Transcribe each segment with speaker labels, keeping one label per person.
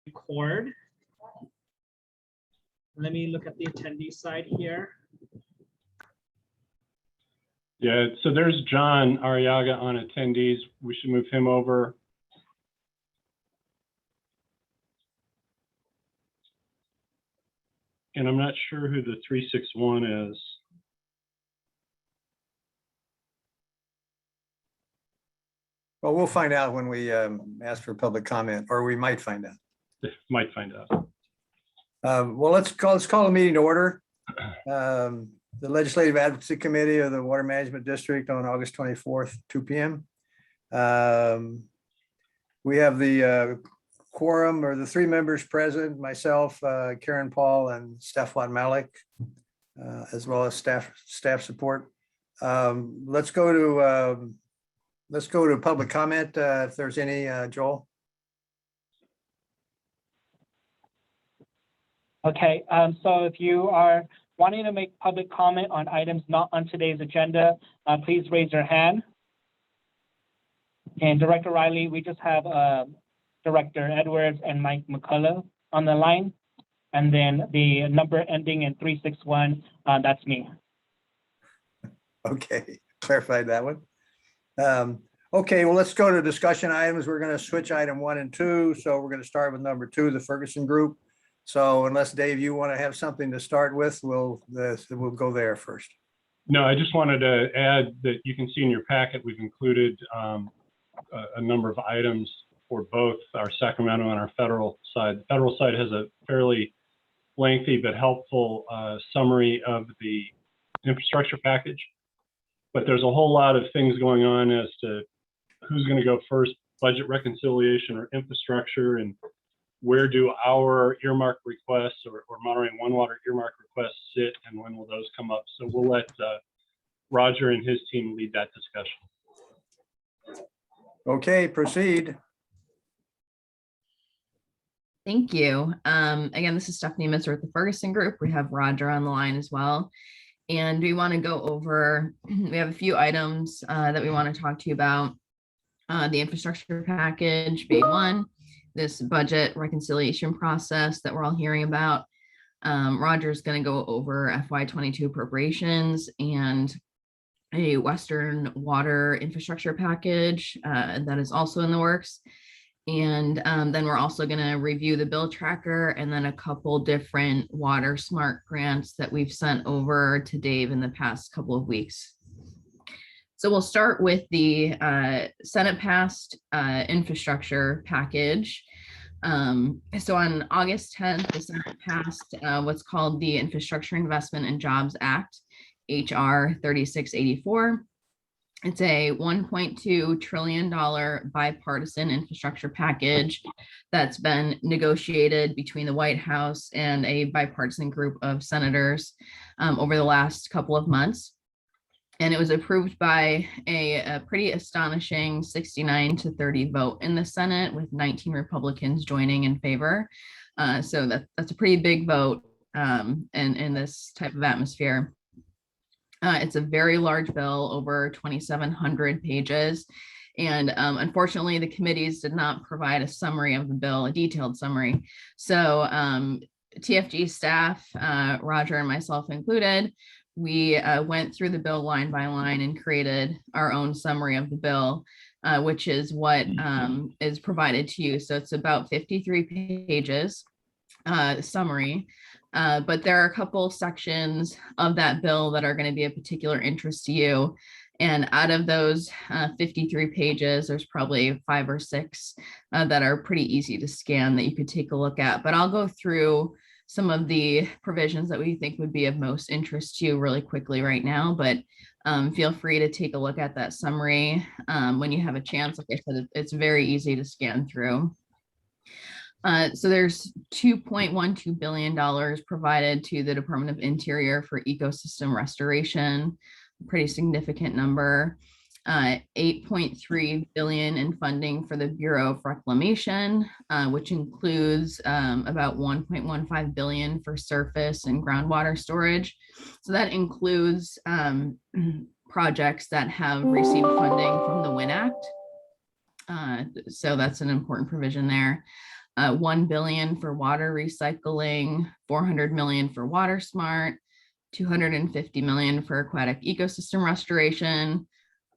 Speaker 1: record. Let me look at the attendee side here.
Speaker 2: Yeah, so there's John Arriaga on attendees. We should move him over. And I'm not sure who the 361 is.
Speaker 3: Well, we'll find out when we ask for public comment, or we might find out.
Speaker 2: Might find out.
Speaker 3: Well, let's call a meeting to order. The Legislative Advocacy Committee of the Water Management District on August 24th, 2 p.m. We have the quorum, or the 3 members present, myself, Karen Paul, and Steph Malik, as well as staff support. Let's go to public comment if there's any, Joel.
Speaker 1: Okay, so if you are wanting to make public comment on items not on today's agenda, please raise your hand. And Director Riley, we just have Director Edwards and Mike McCullough on the line. And then the number ending in 361, that's me.
Speaker 3: Okay, clarified that one. Okay, well, let's go to discussion items. We're going to switch item 1 and 2. So we're going to start with number 2, the Ferguson Group. So unless Dave, you want to have something to start with, we'll go there first.
Speaker 2: No, I just wanted to add that you can see in your packet, we've included a number of items for both our Sacramento and our federal side. The federal side has a fairly lengthy but helpful summary of the infrastructure package. But there's a whole lot of things going on as to who's going to go first, budget reconciliation or infrastructure, and where do our earmark requests or Monterey One Water earmark requests sit, and when will those come up? So we'll let Roger and his team lead that discussion.
Speaker 3: Okay, proceed.
Speaker 4: Thank you. Again, this is Stephanie Mitzer with the Ferguson Group. We have Roger on the line as well. And we want to go over, we have a few items that we want to talk to you about. The infrastructure package being one, this budget reconciliation process that we're all hearing about. Roger's going to go over FY22 appropriations and a Western water infrastructure package that is also in the works. And then we're also going to review the bill tracker and then a couple different water smart grants that we've sent over to Dave in the past couple of weeks. So we'll start with the Senate passed infrastructure package. So on August 10th, the Senate passed what's called the Infrastructure Investment and Jobs Act, HR 3684. It's a $1.2 trillion bipartisan infrastructure package that's been negotiated between the White House and a bipartisan group of senators over the last couple of months. And it was approved by a pretty astonishing 69-30 vote in the Senate, with 19 Republicans joining in favor. So that's a pretty big vote in this type of atmosphere. It's a very large bill, over 2,700 pages. And unfortunately, the committees did not provide a summary of the bill, a detailed summary. So TFG staff, Roger and myself included, we went through the bill line by line and created our own summary of the bill, which is what is provided to you. So it's about 53 pages summary. But there are a couple sections of that bill that are going to be of particular interest to you. And out of those 53 pages, there's probably 5 or 6 that are pretty easy to scan that you could take a look at. But I'll go through some of the provisions that we think would be of most interest to you really quickly right now. But feel free to take a look at that summary when you have a chance. Like I said, it's very easy to scan through. So there's $2.12 billion provided to the Department of Interior for ecosystem restoration, a pretty significant number. 8.3 billion in funding for the Bureau of Reclamation, which includes about 1.15 billion for surface and groundwater storage. So that includes projects that have received funding from the WIN Act. So that's an important provision there. 1 billion for water recycling, 400 million for water smart, 250 million for aquatic ecosystem restoration.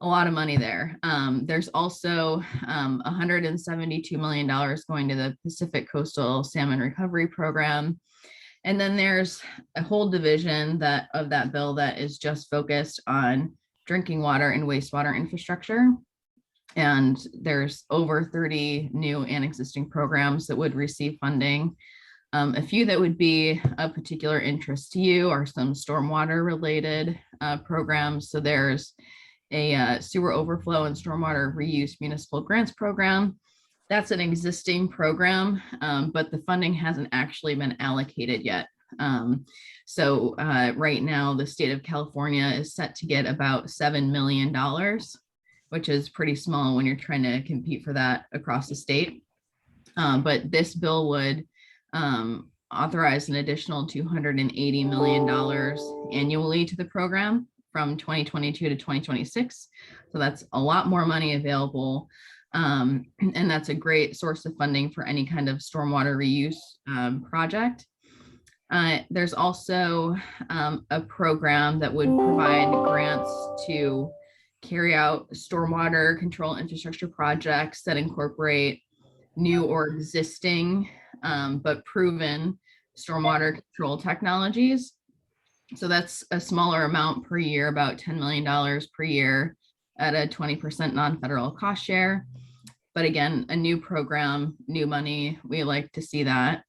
Speaker 4: A lot of money there. There's also $172 million going to the Pacific Coastal Salmon Recovery Program. And then there's a whole division of that bill that is just focused on drinking water and wastewater infrastructure. And there's over 30 new and existing programs that would receive funding. A few that would be of particular interest to you are some stormwater related programs. So there's a sewer overflow and stormwater reuse municipal grants program. That's an existing program, but the funding hasn't actually been allocated yet. So right now, the state of California is set to get about $7 million, which is pretty small when you're trying to compete for that across the state. But this bill would authorize an additional $280 million annually to the program from 2022 to 2026. So that's a lot more money available. And that's a great source of funding for any kind of stormwater reuse project. There's also a program that would provide grants to carry out stormwater control infrastructure projects that incorporate new or existing but proven stormwater control technologies. So that's a smaller amount per year, about $10 million per year at a 20% non-federal cost share. But again, a new program, new money, we like to see that.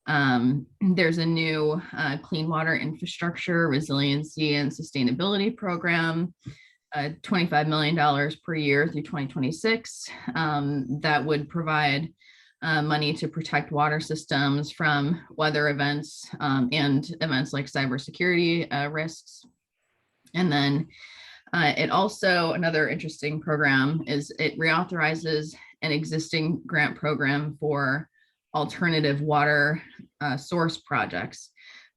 Speaker 4: There's a new clean water infrastructure, resiliency and sustainability program, $25 million per year through 2026. That would provide money to protect water systems from weather events and events like cybersecurity risks. And then it also, another interesting program is it reauthorizes an existing grant program for alternative water source projects.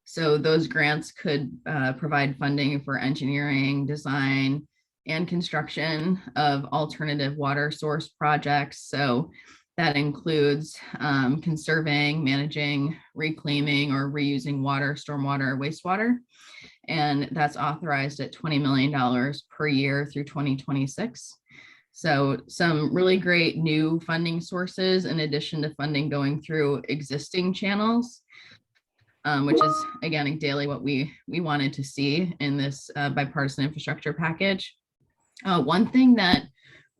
Speaker 4: So those grants could provide funding for engineering, design, and construction of alternative water source projects. So that includes conserving, managing, reclaiming, or reusing water, stormwater, wastewater. And that's authorized at $20 million per year through 2026. So some really great new funding sources in addition to funding going through existing channels, which is, again, ideally what we wanted to see in this bipartisan infrastructure package. One thing that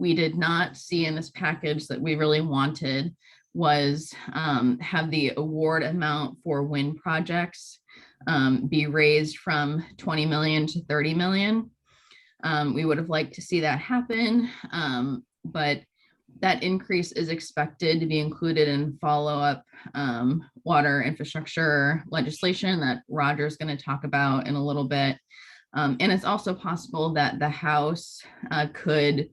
Speaker 4: we did not see in this package that we really wanted was have the award amount for wind projects be raised from 20 million to 30 million. We would have liked to see that happen, but that increase is expected to be included in follow-up water infrastructure legislation that Roger's going to talk about in a little bit. And it's also possible that the House could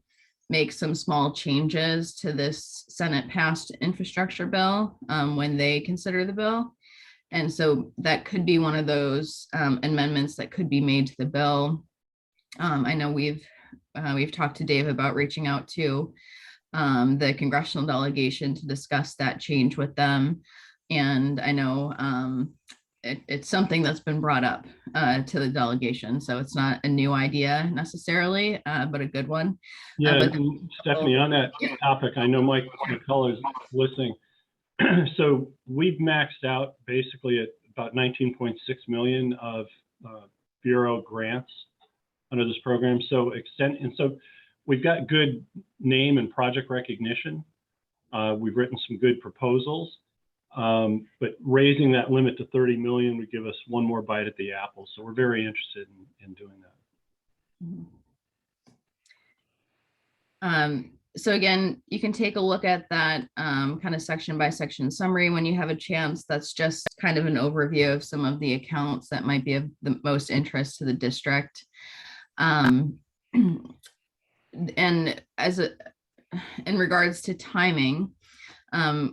Speaker 4: make some small changes to this Senate passed infrastructure bill when they consider the bill. And so that could be one of those amendments that could be made to the bill. I know we've talked to Dave about reaching out to the congressional delegation to discuss that change with them. And I know it's something that's been brought up to the delegation. So it's not a new idea necessarily, but a good one.
Speaker 2: Yeah, and Stephanie, on that topic, I know Mike McCullough is listening. So we've maxed out basically at about 19.6 million of Bureau grants under this program. So we've got good name and project recognition. We've written some good proposals, but raising that limit to 30 million would give us one more bite at the apple. So we're very interested in doing that.
Speaker 4: So again, you can take a look at that kind of section by section summary when you have a chance. That's just kind of an overview of some of the accounts that might be of the most interest to the district. And in regards to timing,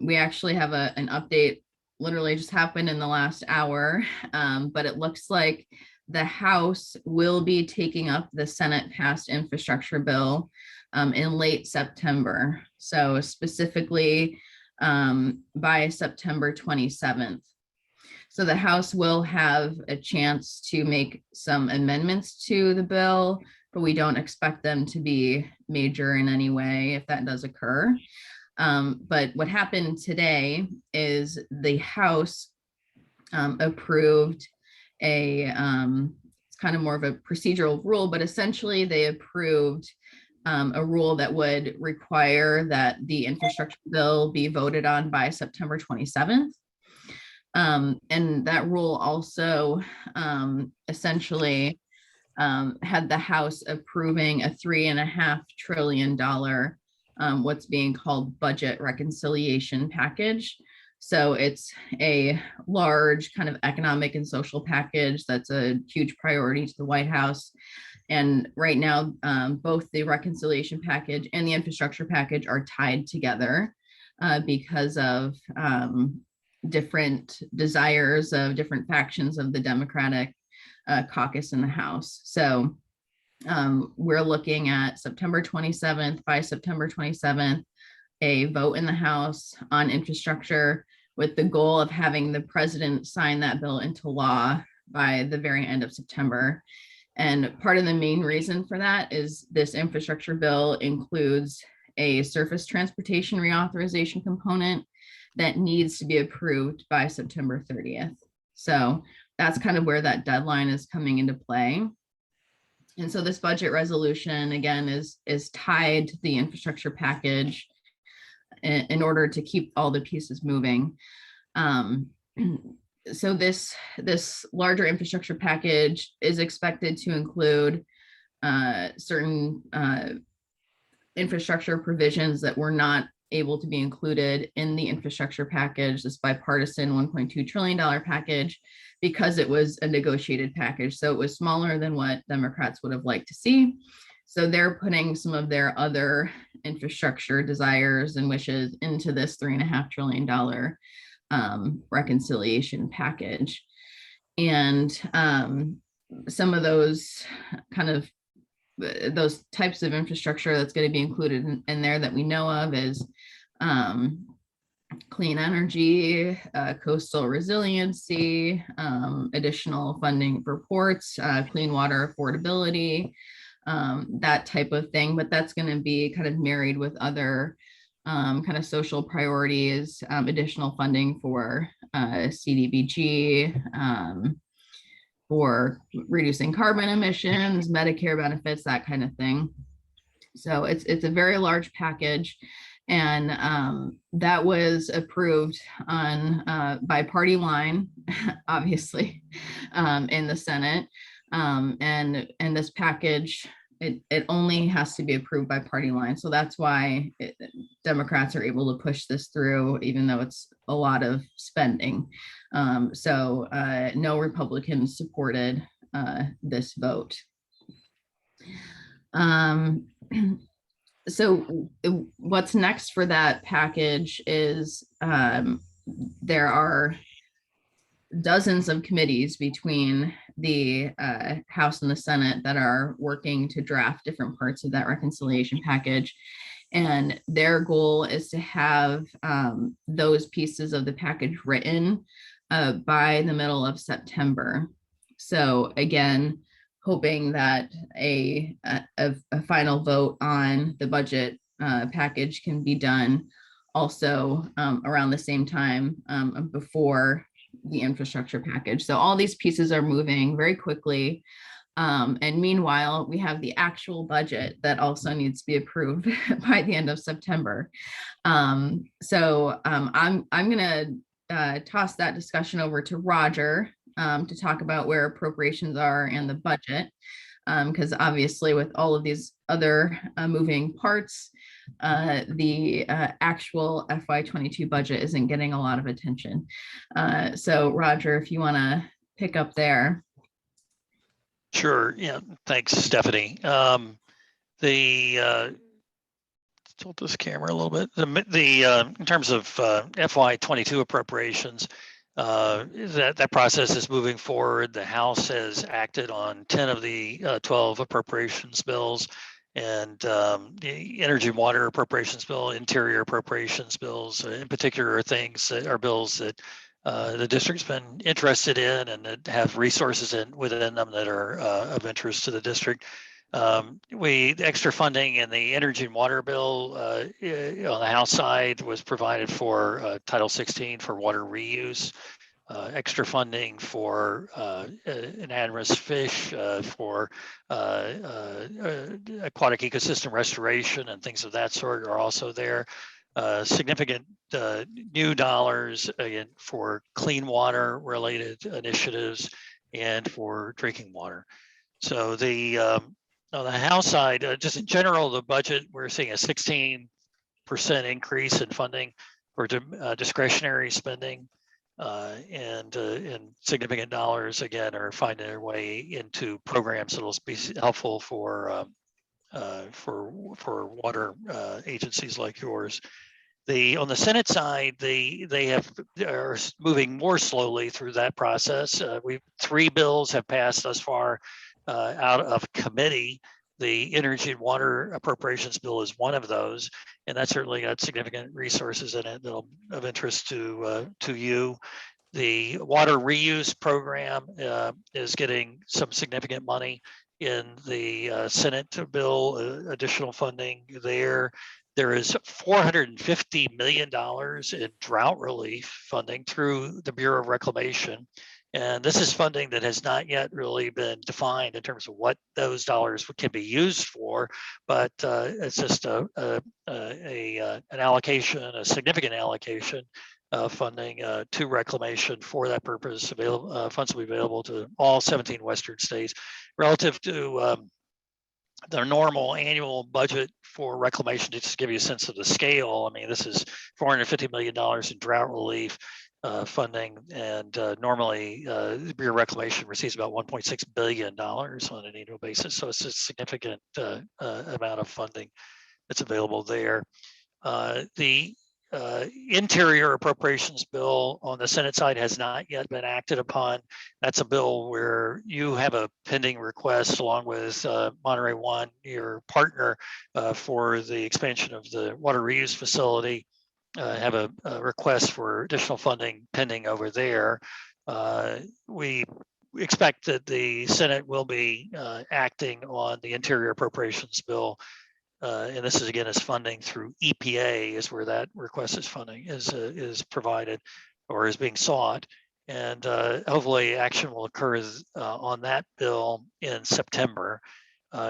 Speaker 4: we actually have an update literally just happened in the last hour, but it looks like the House will be taking up the Senate passed infrastructure bill in late September. So specifically, by September 27th. So the House will have a chance to make some amendments to the bill, but we don't expect them to be major in any way if that does occur. But what happened today is the House approved it's kind of more of a procedural rule, but essentially they approved a rule that would require that the infrastructure bill be voted on by September 27th. And that rule also essentially had the House approving a $3.5 trillion what's being called budget reconciliation package. So it's a large kind of economic and social package that's a huge priority to the White House. And right now, both the reconciliation package and the infrastructure package are tied together because of different desires of different factions of the Democratic caucus in the House. So we're looking at September 27th, by September 27th, a vote in the House on infrastructure with the goal of having the president sign that bill into law by the very end of September. And part of the main reason for that is this infrastructure bill includes a surface transportation reauthorization component that needs to be approved by September 30th. So that's kind of where that deadline is coming into play. And so this budget resolution, again, is tied to the infrastructure package in order to keep all the pieces moving. So this larger infrastructure package is expected to include certain infrastructure provisions that were not able to be included in the infrastructure package, this bipartisan $1.2 trillion package, because it was a negotiated package. So it was smaller than what Democrats would have liked to see. So they're putting some of their other infrastructure desires and wishes into this $3.5 trillion reconciliation package. And some of those kind of those types of infrastructure that's going to be included in there that we know of is clean energy, coastal resiliency, additional funding for ports, clean water affordability, that type of thing. But that's going to be kind of married with other kind of social priorities, additional funding for CDBG, for reducing carbon emissions, Medicare benefits, that kind of thing. So it's a very large package, and that was approved on by party line, obviously, in the Senate. And this package, it only has to be approved by party line. So that's why Democrats are able to push this through, even though it's a lot of spending. So no Republicans supported this vote. So what's next for that package is there are dozens of committees between the House and the Senate that are working to draft different parts of that reconciliation package. And their goal is to have those pieces of the package written by the middle of September. So again, hoping that a final vote on the budget package can be done also around the same time before the infrastructure package. So all these pieces are moving very quickly. And meanwhile, we have the actual budget that also needs to be approved by the end of September. So I'm going to toss that discussion over to Roger to talk about where appropriations are and the budget, because obviously with all of these other moving parts, the actual FY22 budget isn't getting a lot of attention. So Roger, if you want to pick up there.
Speaker 5: Sure. Yeah. Thanks, Stephanie. Tilt this camera a little bit. In terms of FY22 appropriations, that process is moving forward. The House has acted on 10 of the 12 appropriations bills, And the energy and water appropriations bill, interior appropriations bills, in particular, are things that are bills that the district's been interested in and that have resources within them that are of interest to the district. The extra funding in the energy and water bill on the House side was provided for Title 16 for water reuse. Extra funding for anadromous fish, for aquatic ecosystem restoration and things of that sort are also there. Significant new dollars again for clean water related initiatives and for drinking water. So on the House side, just in general, the budget, we're seeing a 16% increase in funding for discretionary spending. And significant dollars again are finding their way into programs that'll be helpful for water agencies like yours. On the Senate side, they are moving more slowly through that process. 3 bills have passed thus far out of committee. The energy and water appropriations bill is one of those, and that certainly got significant resources in it that'll of interest to you. The water reuse program is getting some significant money in the Senate bill, additional funding there. There is $450 million in drought relief funding through the Bureau of Reclamation. And this is funding that has not yet really been defined in terms of what those dollars can be used for, but it's just an allocation, a significant allocation of funding to reclamation for that purpose. Funds will be available to all 17 Western states relative to the normal annual budget for reclamation. To just give you a sense of the scale, I mean, this is $450 million in drought relief funding, and normally the Bureau of Reclamation receives about $1.6 billion on an annual basis. So it's a significant amount of funding that's available there. The interior appropriations bill on the Senate side has not yet been acted upon. That's a bill where you have a pending request along with Monterey One, your partner, for the expansion of the water reuse facility. Have a request for additional funding pending over there. We expect that the Senate will be acting on the interior appropriations bill. And this is again is funding through EPA is where that request is funding is provided or is being sought. And hopefully action will occur on that bill in September.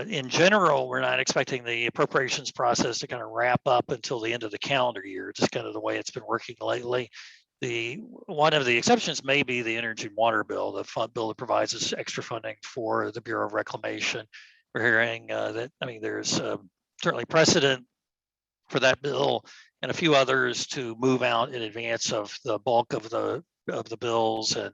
Speaker 5: In general, we're not expecting the appropriations process to kind of wrap up until the end of the calendar year, just kind of the way it's been working lately. One of the exceptions may be the energy and water bill, the fund bill that provides us extra funding for the Bureau of Reclamation. We're hearing that, I mean, there's certainly precedent for that bill and a few others to move out in advance of the bulk of the bills. And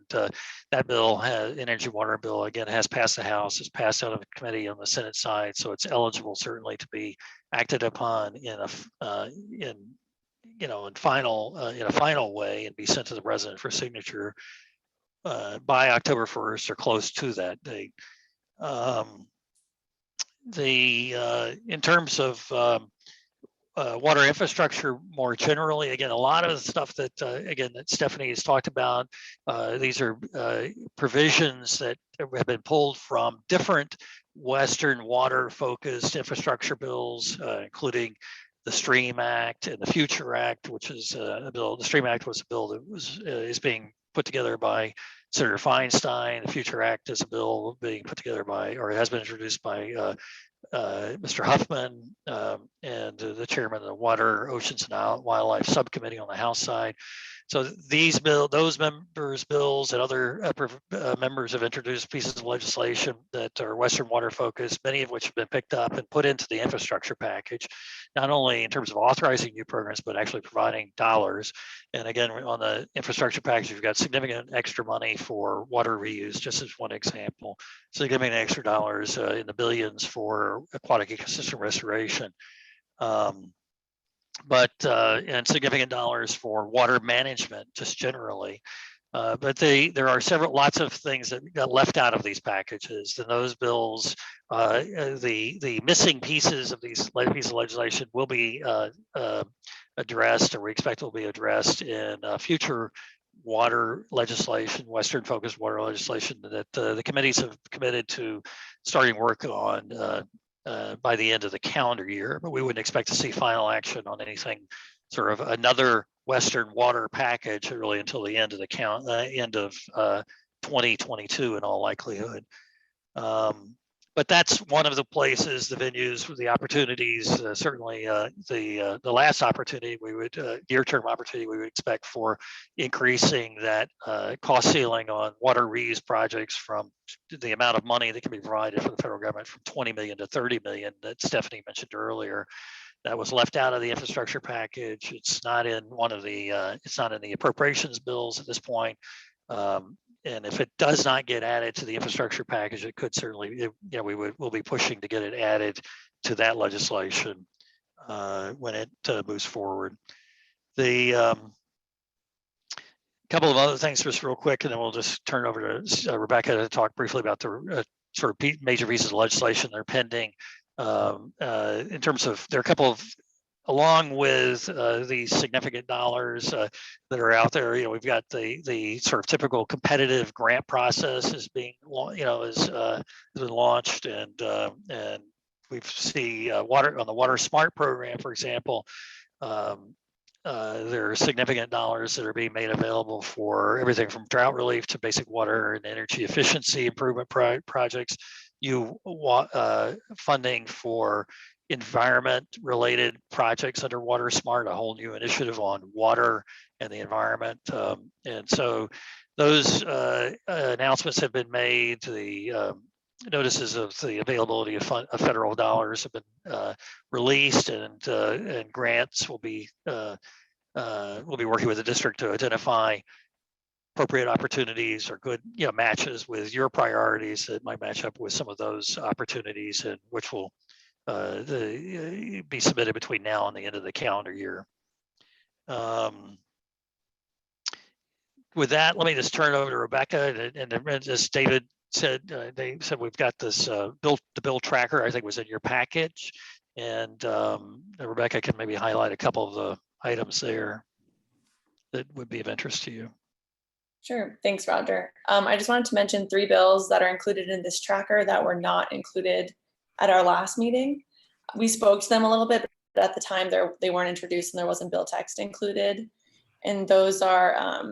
Speaker 5: that bill, energy water bill, again, has passed the House, has passed out of the committee on the Senate side, so it's eligible certainly to be acted upon in a final way and be sent to the president for signature by October 1st or close to that date. In terms of water infrastructure more generally, again, a lot of the stuff that that Stephanie has talked about, these are provisions that have been pulled from different Western water-focused infrastructure bills, including the STREAM Act and the Future Act, which is a bill. The STREAM Act was a bill that is being put together by Senator Feinstein. The Future Act is a bill being put together by, or has been introduced by Mr. Huffman and the chairman of the Water, Oceans, and Wildlife Subcommittee on the House side. So those members' bills and other members have introduced pieces of legislation that are Western water focused, many of which have been picked up and put into the infrastructure package, not only in terms of authorizing new programs, but actually providing dollars. And again, on the infrastructure package, you've got significant extra money for water reuse, just as one example. Significant extra dollars in the billions for aquatic ecosystem restoration. And significant dollars for water management, just generally. But there are lots of things that got left out of these packages, and those bills, the missing pieces of these pieces of legislation will be addressed, or we expect will be addressed in future water legislation, Western focused water legislation that the committees have committed to starting work on by the end of the calendar year. But we wouldn't expect to see final action on anything sort of another Western water package really until the end of the end of 2022 in all likelihood. But that's one of the places, the venues, the opportunities. Certainly, the last opportunity we would near-term opportunity we would expect for increasing that cost ceiling on water reuse projects from the amount of money that can be provided from the federal government from 20 million to 30 million that Stephanie mentioned earlier. That was left out of the infrastructure package. It's not in one of the. It's not in the appropriations bills at this point. And if it does not get added to the infrastructure package, it could certainly. We'll be pushing to get it added to that legislation when it moves forward. The couple of other things just real quick, and then we'll just turn it over to Rebecca to talk briefly about the sort of major pieces of legislation that are pending. In terms of, there are a couple of, along with these significant dollars that are out there, we've got the sort of typical competitive grant process is being, has been launched, and we see water on the Water Smart program, for example. There are significant dollars that are being made available for everything from drought relief to basic water and energy efficiency improvement projects. Funding for environment-related projects under Water Smart, a whole new initiative on water and the environment. And so those announcements have been made. The notices of the availability of federal dollars have been released, and grants will be working with the district to identify appropriate opportunities or good matches with your priorities that might match up with some of those opportunities, and which will be submitted between now and the end of the calendar year. With that, let me just turn it over to Rebecca, and as David said, they said we've got this the bill tracker, I think was in your package, and Rebecca can maybe highlight a couple of the items there that would be of interest to you.
Speaker 6: Sure, thanks, Roger. I just wanted to mention 3 bills that are included in this tracker that were not included at our last meeting. We spoke to them a little bit, but at the time they weren't introduced and there wasn't bill text included. And those are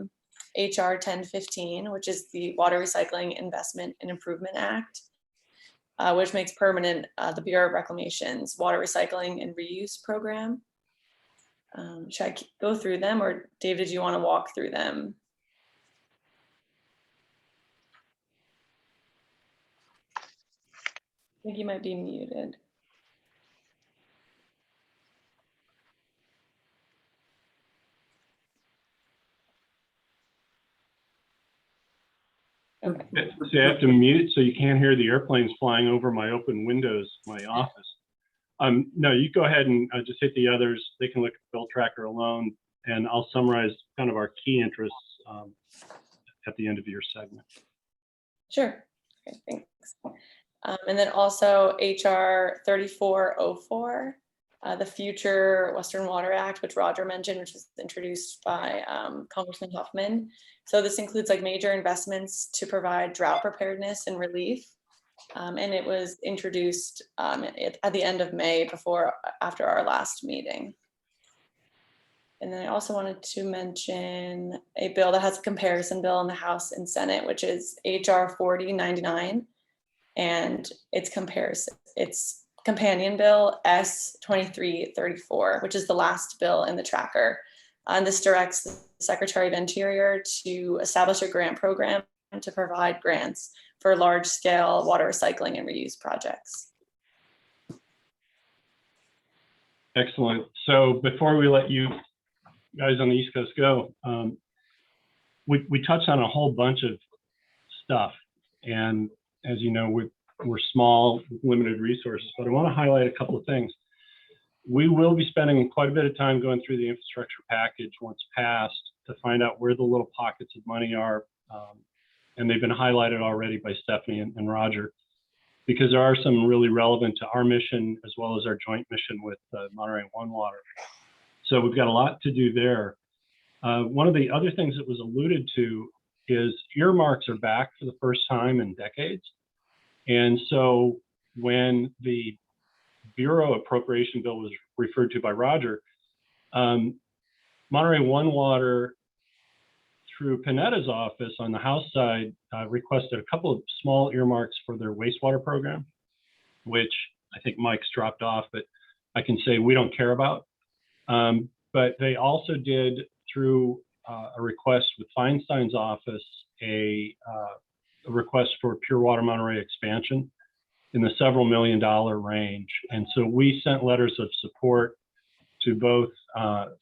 Speaker 6: HR 1015, which is the Water Recycling Investment and Improvement Act, which makes permanent the Bureau of Reclamation's Water Recycling and Reuse Program. Should I go through them, or David, do you want to walk through them? I think you might be muted. Okay.
Speaker 2: So I have to mute so you can't hear the airplanes flying over my open windows, my office. No, you go ahead and just hit the others. They can look at the bill tracker alone, and I'll summarize kind of our key interests at the end of your segment.
Speaker 6: Sure. Okay, thanks. And then also HR 3404, the Future Western Water Act, which Roger mentioned, which was introduced by Congressman Huffman. So this includes like major investments to provide drought preparedness and relief. And it was introduced at the end of May after our last meeting. And then I also wanted to mention a bill that has a comparison bill in the House and Senate, which is HR 4099. And its companion bill S2334, which is the last bill in the tracker. And this directs the Secretary of Interior to establish a grant program to provide grants for large-scale water recycling and reuse projects.
Speaker 2: Excellent. So before we let you guys on the East Coast go, we touched on a whole bunch of stuff, and as you know, we're small, limited resources, but I want to highlight a couple of things. We will be spending quite a bit of time going through the infrastructure package once passed, to find out where the little pockets of money are. And they've been highlighted already by Stephanie and Roger, because there are some really relevant to our mission as well as our joint mission with Monterey One Water. So we've got a lot to do there. One of the other things that was alluded to is earmarks are back for the first time in decades. And so when the Bureau appropriation bill was referred to by Roger, Monterey One Water, through Panetta's office on the House side, requested a couple of small earmarks for their wastewater program, which I think Mike's dropped off, but I can say we don't care about. But they also did, through a request with Feinstein's office, a request for Pure Water Monterey expansion in the several $1 million range. And so we sent letters of support to both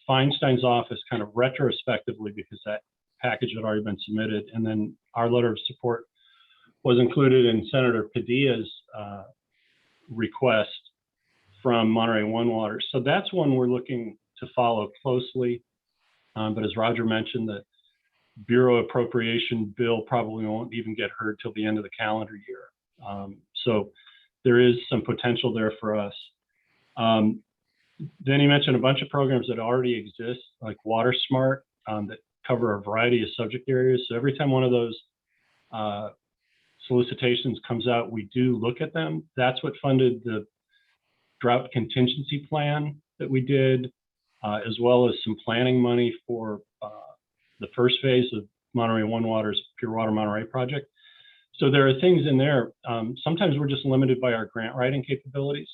Speaker 2: Feinstein's office kind of retrospectively, because that package had already been submitted. And then our letter of support was included in Senator Padilla's request from Monterey One Water. So that's one we're looking to follow closely. But as Roger mentioned, the Bureau appropriation bill probably won't even get heard till the end of the calendar year. So there is some potential there for us. Then he mentioned a bunch of programs that already exist, like Water Smart, that cover a variety of subject areas. So every time one of those solicitations comes out, we do look at them. That's what funded the drought contingency plan that we did, as well as some planning money for the first phase of Monterey One Water's Pure Water Monterey project. So there are things in there. Sometimes we're just limited by our grant writing capabilities,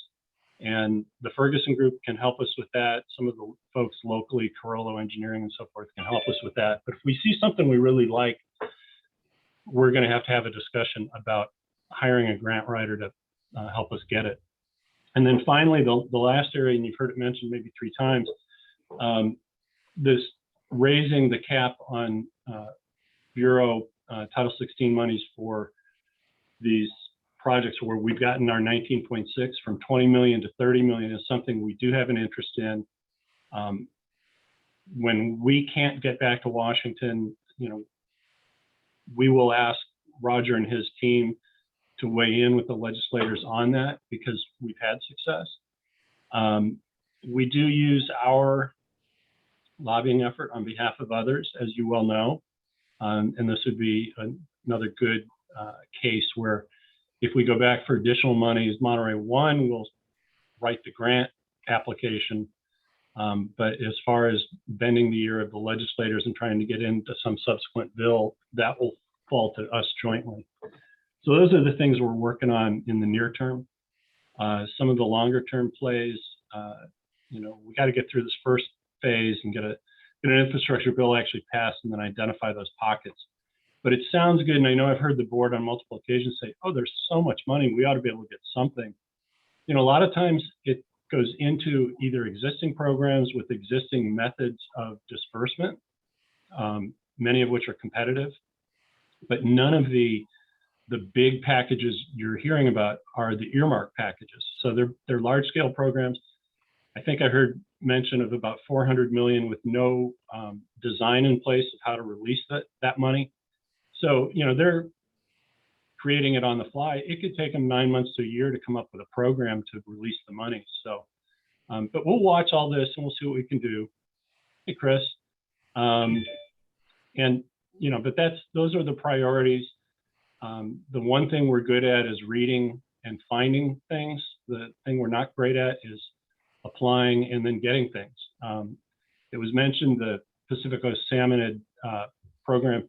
Speaker 2: and the Ferguson group can help us with that. Some of the folks locally, Carollo Engineering and so forth, can help us with that. But if we see something we really like, we're going to have a discussion about hiring a grant writer to help us get it. And then finally, the last area, and you've heard it mentioned maybe 3 times, this raising the cap on Bureau Title 16 monies for these projects where we've gotten our 19.6 from 20 million to 30 million is something we do have an interest in. When we can't get back to Washington, we will ask Roger and his team to weigh in with the legislators on that, because we've had success. We do use our lobbying effort on behalf of others, as you well know, and this would be another good case where if we go back for additional monies, Monterey One will write the grant application. But as far as bending the ear of the legislators and trying to get into some subsequent bill, that will fall to us jointly. So those are the things we're working on in the near term. Some of the longer term plays, we got to get through this first phase and get an infrastructure bill actually passed and then identify those pockets. But it sounds good, and I know I've heard the board on multiple occasions say, oh, there's so much money, we ought to be able to get something. A lot of times it goes into either existing programs with existing methods of disbursement, many of which are competitive, but none of the big packages you're hearing about are the earmark packages. So they're large scale programs. I think I heard mention of about 400 million with no design in place of how to release that money. So, they're creating it on the fly. It could take them 9 months to a year to come up with a program to release the money. So, but we'll watch all this and we'll see what we can do. Hey, Chris. But those are the priorities. The one thing we're good at is reading and finding things. The thing we're not great at is applying and then getting things. It was mentioned the Pacific Coast Salmon program.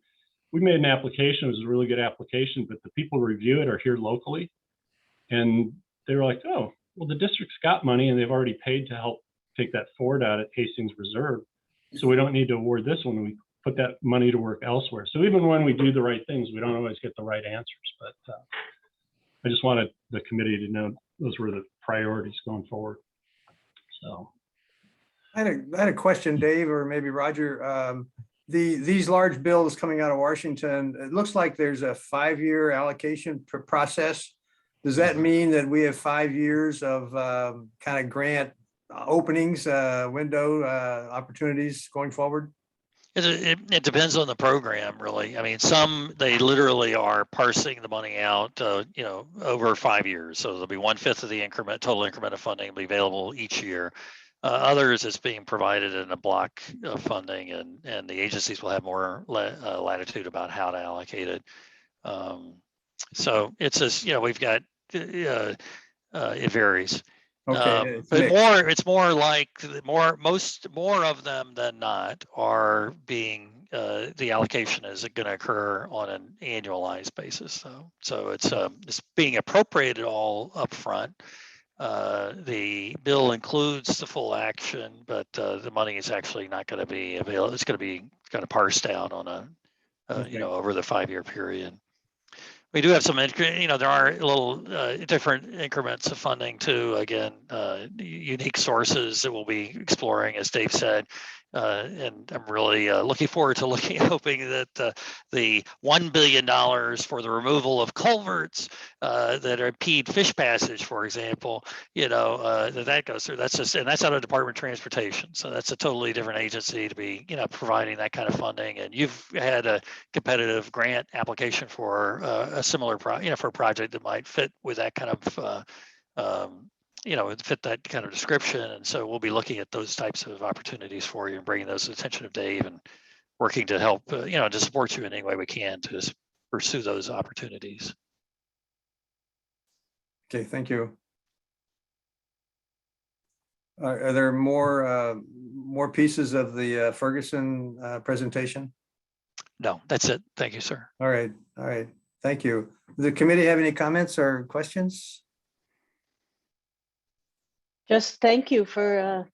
Speaker 2: We made an application. It was a really good application, but the people who review it are here locally. And they were like, oh, well, the district's got money and they've already paid to help take that forward out at Hastings Reserve. So we don't need to award this one. We put that money to work elsewhere. So even when we do the right things, we don't always get the right answers. But I just wanted the committee to know those were the priorities going forward. So
Speaker 3: I had a question, Dave, or maybe Roger. These large bills coming out of Washington, it looks like there's a 5-year allocation process. Does that mean that we have 5 years of kind of grant openings, window opportunities going forward?
Speaker 5: It depends on the program, really. I mean, some, they literally are parsing the money out, over 5 years. So there'll be 1/5 of the total increment of funding will be available each year. Others, it's being provided in a block of funding, and the agencies will have more latitude about how to allocate it. So it's just, we've got, it varies.
Speaker 3: Okay, it's
Speaker 5: But
Speaker 3: mixed.
Speaker 5: it's more like more of them than not are being, the allocation is going to occur on an annualized basis. So it's being appropriated all up front. The bill includes the full action, but the money is actually not going to be available. It's going to be kind of parsed out on a,
Speaker 3: Okay.
Speaker 5: over the 5-year period. We do have some, there are little different increments of funding too. Again, unique sources that we'll be exploring, as Dave said. And I'm really looking forward to hoping that the $1 billion for the removal of culverts that impede fish passage, for example, that goes through. And that's out of Department of Transportation. So that's a totally different agency to be, providing that kind of funding. And you've had a competitive grant application for a similar for a project that might fit with that kind of fit that kind of description. And so we'll be looking at those types of opportunities for you and bringing those to the attention of Dave, and working to help to support you in any way we can to pursue those opportunities.
Speaker 3: Okay, thank you. Are there more pieces of the Ferguson presentation?
Speaker 5: No, that's it. Thank you, sir.
Speaker 3: All right, thank you. Does the committee have any comments or questions?
Speaker 7: Just thank you for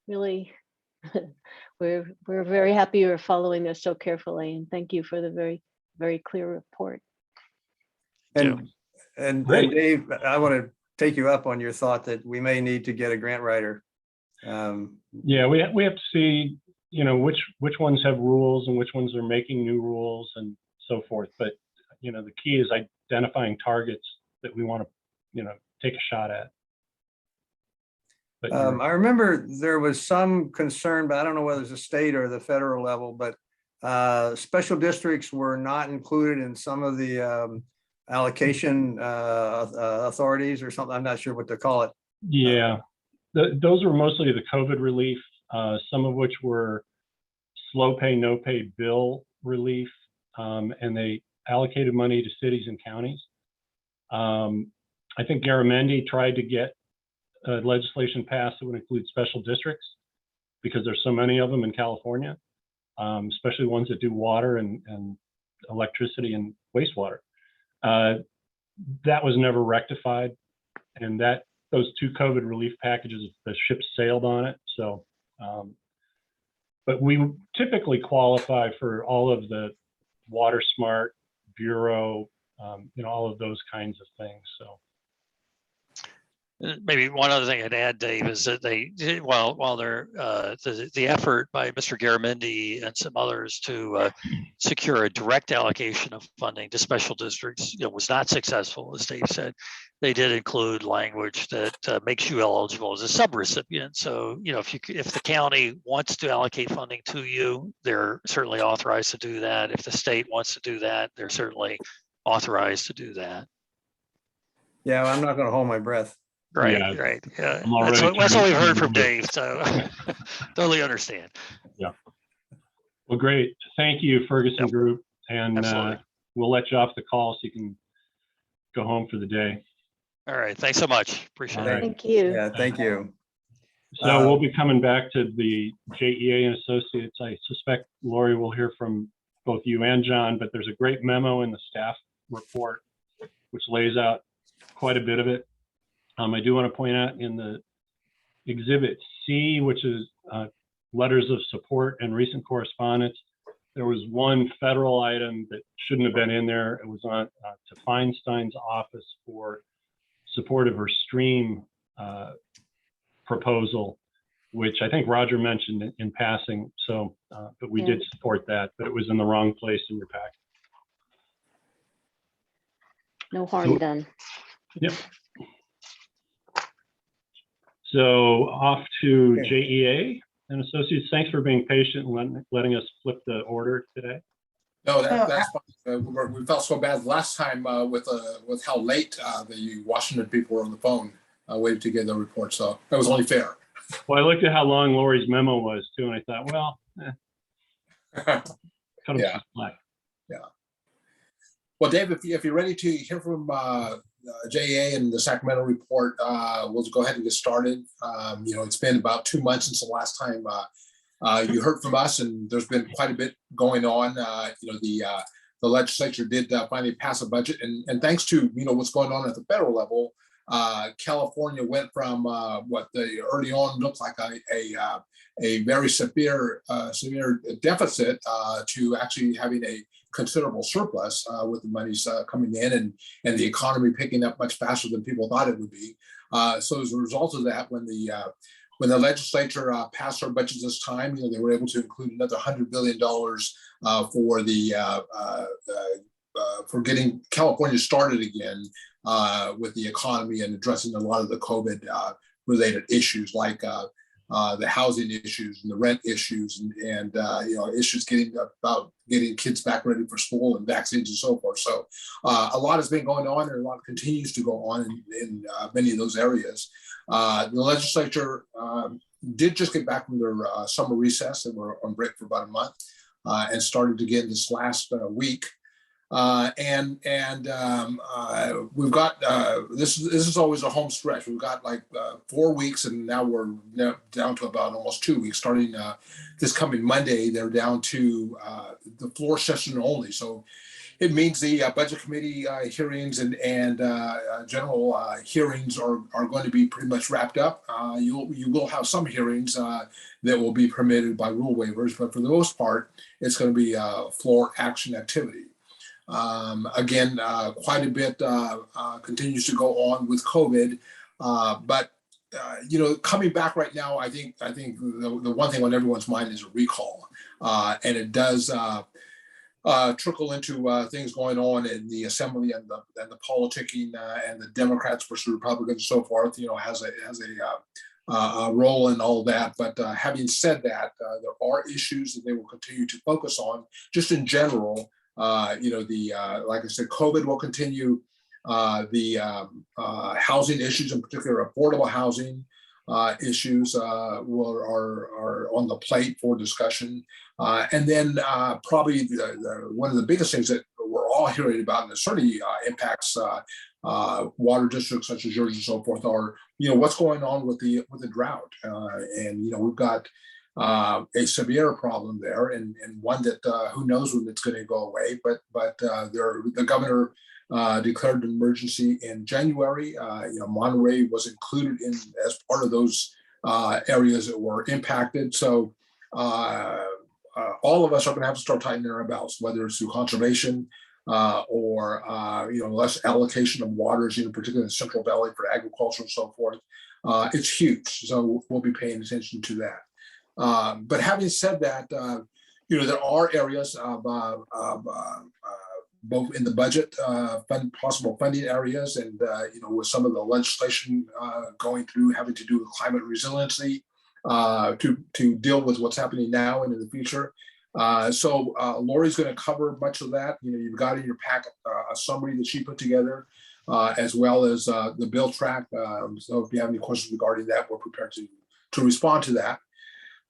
Speaker 7: really, we're very happy you're following this so carefully, and thank you for the very, very clear report.
Speaker 3: And
Speaker 2: Great.
Speaker 3: Dave, I want to take you up on your thought that we may need to get a grant writer.
Speaker 2: Yeah, we have to see, which ones have rules and which ones are making new rules and so forth. But, the key is identifying targets that we want to, take a shot at. But
Speaker 3: I remember there was some concern, but I don't know whether it's a state or the federal level, but special districts were not included in some of the allocation authorities or something. I'm not sure what to call it.
Speaker 2: yeah, those were mostly the COVID relief, some of which were slow pay, no pay bill relief, and they allocated money to cities and counties. I think Garamendi tried to get legislation passed that would include special districts, because there's so many of them in California, especially ones that do water and electricity and wastewater. That was never rectified, and those 2 COVID relief packages, the ship sailed on it. So, but we typically qualify for all of the Water Smart Bureau, all of those kinds of things. So.
Speaker 5: Maybe one other thing I'd add, Dave, is that while they're the effort by Mr. Garamendi and some others to secure a direct allocation of funding to special districts, was not successful, as Dave said. They did include language that makes you eligible as a subrecipient. So, if the county wants to allocate funding to you, they're certainly authorized to do that. If the state wants to do that, they're certainly authorized to do that.
Speaker 3: Yeah, I'm not going to hold my breath.
Speaker 5: Right,
Speaker 2: Yeah,
Speaker 5: right. Yeah,
Speaker 2: that's
Speaker 5: what we've heard from Dave. So totally understand.
Speaker 2: Yeah. Well, great. Thank you, Ferguson Group, and we'll let you off the call so you can go home for the day.
Speaker 5: All right. Thanks so much. Appreciate it.
Speaker 7: Thank you.
Speaker 3: Yeah, thank you.
Speaker 2: So we'll be coming back to the JEA and Associates. I suspect Lori will hear from both you and John, but there's a great memo in the staff report which lays out quite a bit of it. I do want to point out in the Exhibit C, which is letters of support and recent correspondence, there was one federal item that shouldn't have been in there. It was on to Feinstein's office for support of her stream proposal, which I think Roger mentioned in passing. So, but we did support that, but it was in the wrong place in your pack.
Speaker 7: No harm done.
Speaker 2: Yep. So off to JEA. And associates, thanks for being patient and letting us flip the order today.
Speaker 8: No, that's fine. We felt so bad last time with how late the Washington people were on the phone waiting to get the report. So that was only fair.
Speaker 2: Well, I looked at how long Lori's memo was too, and I thought, well, cut him
Speaker 8: Yeah.
Speaker 2: some slack.
Speaker 8: Yeah. Well, Dave, if you're ready to hear from JEA and the Sacramento report, we'll go ahead and get started. It's been about 2 months since the last time you heard from us, and there's been quite a bit going on. The legislature did finally pass a budget, and thanks to what's going on at the federal level, California went from what the early on looked like a very severe deficit to actually having a considerable surplus with the monies coming in and the economy picking up much faster than people thought it would be. So as a result of that, when the legislature passed our budget this time, they were able to include another $100 billion for getting California started again with the economy and addressing a lot of the COVID related issues like the housing issues and the rent issues and issues about getting kids back ready for school and vaccines and so forth. So a lot has been going on, and a lot continues to go on in many of those areas. The legislature did just get back from their summer recess. They were on break for about a month and started again this last week. We've got this is always a home stretch. We've got like 4 weeks, and now we're down to about almost 2 weeks. Starting this coming Monday, they're down to the floor session only. So it means the budget committee hearings and general hearings are going to be pretty much wrapped up. You will have some hearings that will be permitted by rule waivers, but for the most part, it's going to be floor action activity. Again, quite a bit continues to go on with COVID, but coming back right now, I think the one thing on everyone's mind is a recall, and it does trickle into things going on in the assembly and the politicking and the Democrats versus Republicans and so forth. Has a role in all that. But having said that, there are issues that they will continue to focus on, just in general. Like I said, COVID will continue. The housing issues, in particular, affordable housing issues, are on the plate for discussion. And then probably one of the biggest things that we're all hearing about, and it certainly impacts water districts such as yours and so forth, are what's going on with the drought. And we've got a severe problem there, and one that who knows when it's going to go away. But the governor declared an emergency in January. Monterey was included as part of those areas that were impacted. So all of us are going to have to start tightening our belts, whether it's through conservation or less allocation of waters, particularly in the Central Valley for agriculture and so forth. It's huge. So we'll be paying attention to that. But having said that, there are areas of both in the budget, possible funding areas, and with some of the legislation going through having to do with climate resiliency to deal with what's happening now and in the future. So Lori's going to cover much of that. You've got in your packet a summary that she put together, as well as the bill track. So if you have any questions regarding that, we're prepared to respond to that.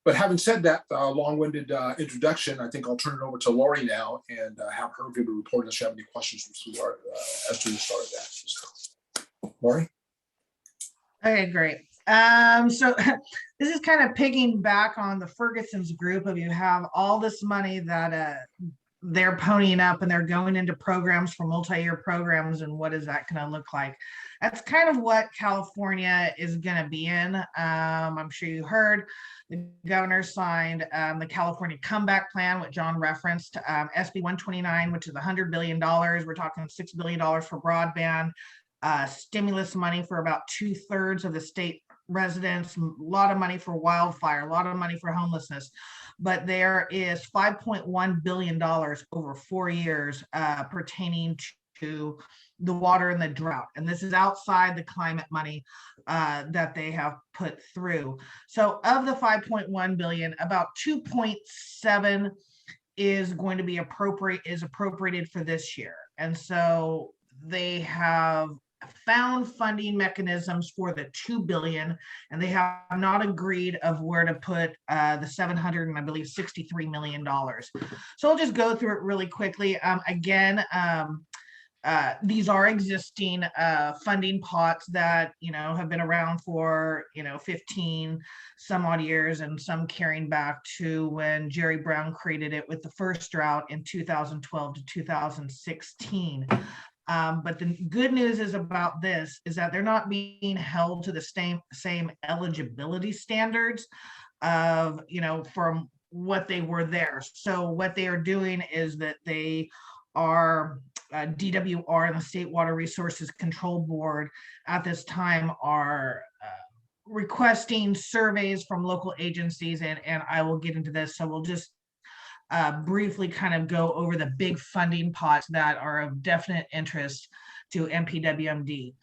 Speaker 8: But having said that long-winded introduction, I think I'll turn it over to Lori now and have her give a report if she have any questions as to the start of that. So, Lori?
Speaker 9: Okay, great. So this is kind of pigging back on the Ferguson's group of you have all this money that they're ponying up and they're going into programs for multi-year programs, and what is that going to look like? That's kind of what California is going to be in. I'm sure you heard the governor signed the California Comeback Plan, which John referenced, SB 129, which is $100 billion. We're talking $6 billion for broadband, stimulus money for about 2/3 of the state residents, a lot of money for wildfire, a lot of money for homelessness. But there is $5.1 billion over 4 years pertaining to the water and the drought. And this is outside the climate money that they have put through. So of the 5.1 billion, about 2.7 is going to be appropriated for this year. And so they have found funding mechanisms for the 2 billion, and they have not agreed of where to put the 700 and I believe $63 million. So I'll just go through it really quickly. These are existing funding pots that have been around for 15 some odd years, and some carrying back to when Jerry Brown created it with the first drought in 2012 to 2016. But the good news is about this is that they're not being held to the same eligibility standards of from what they were there. So what they are doing is that they are DWR and the State Water Resources Control Board at this time are requesting surveys from local agencies, and I will get into this. So we'll just briefly kind of go over the big funding pots that are of definite interest to MPWMD.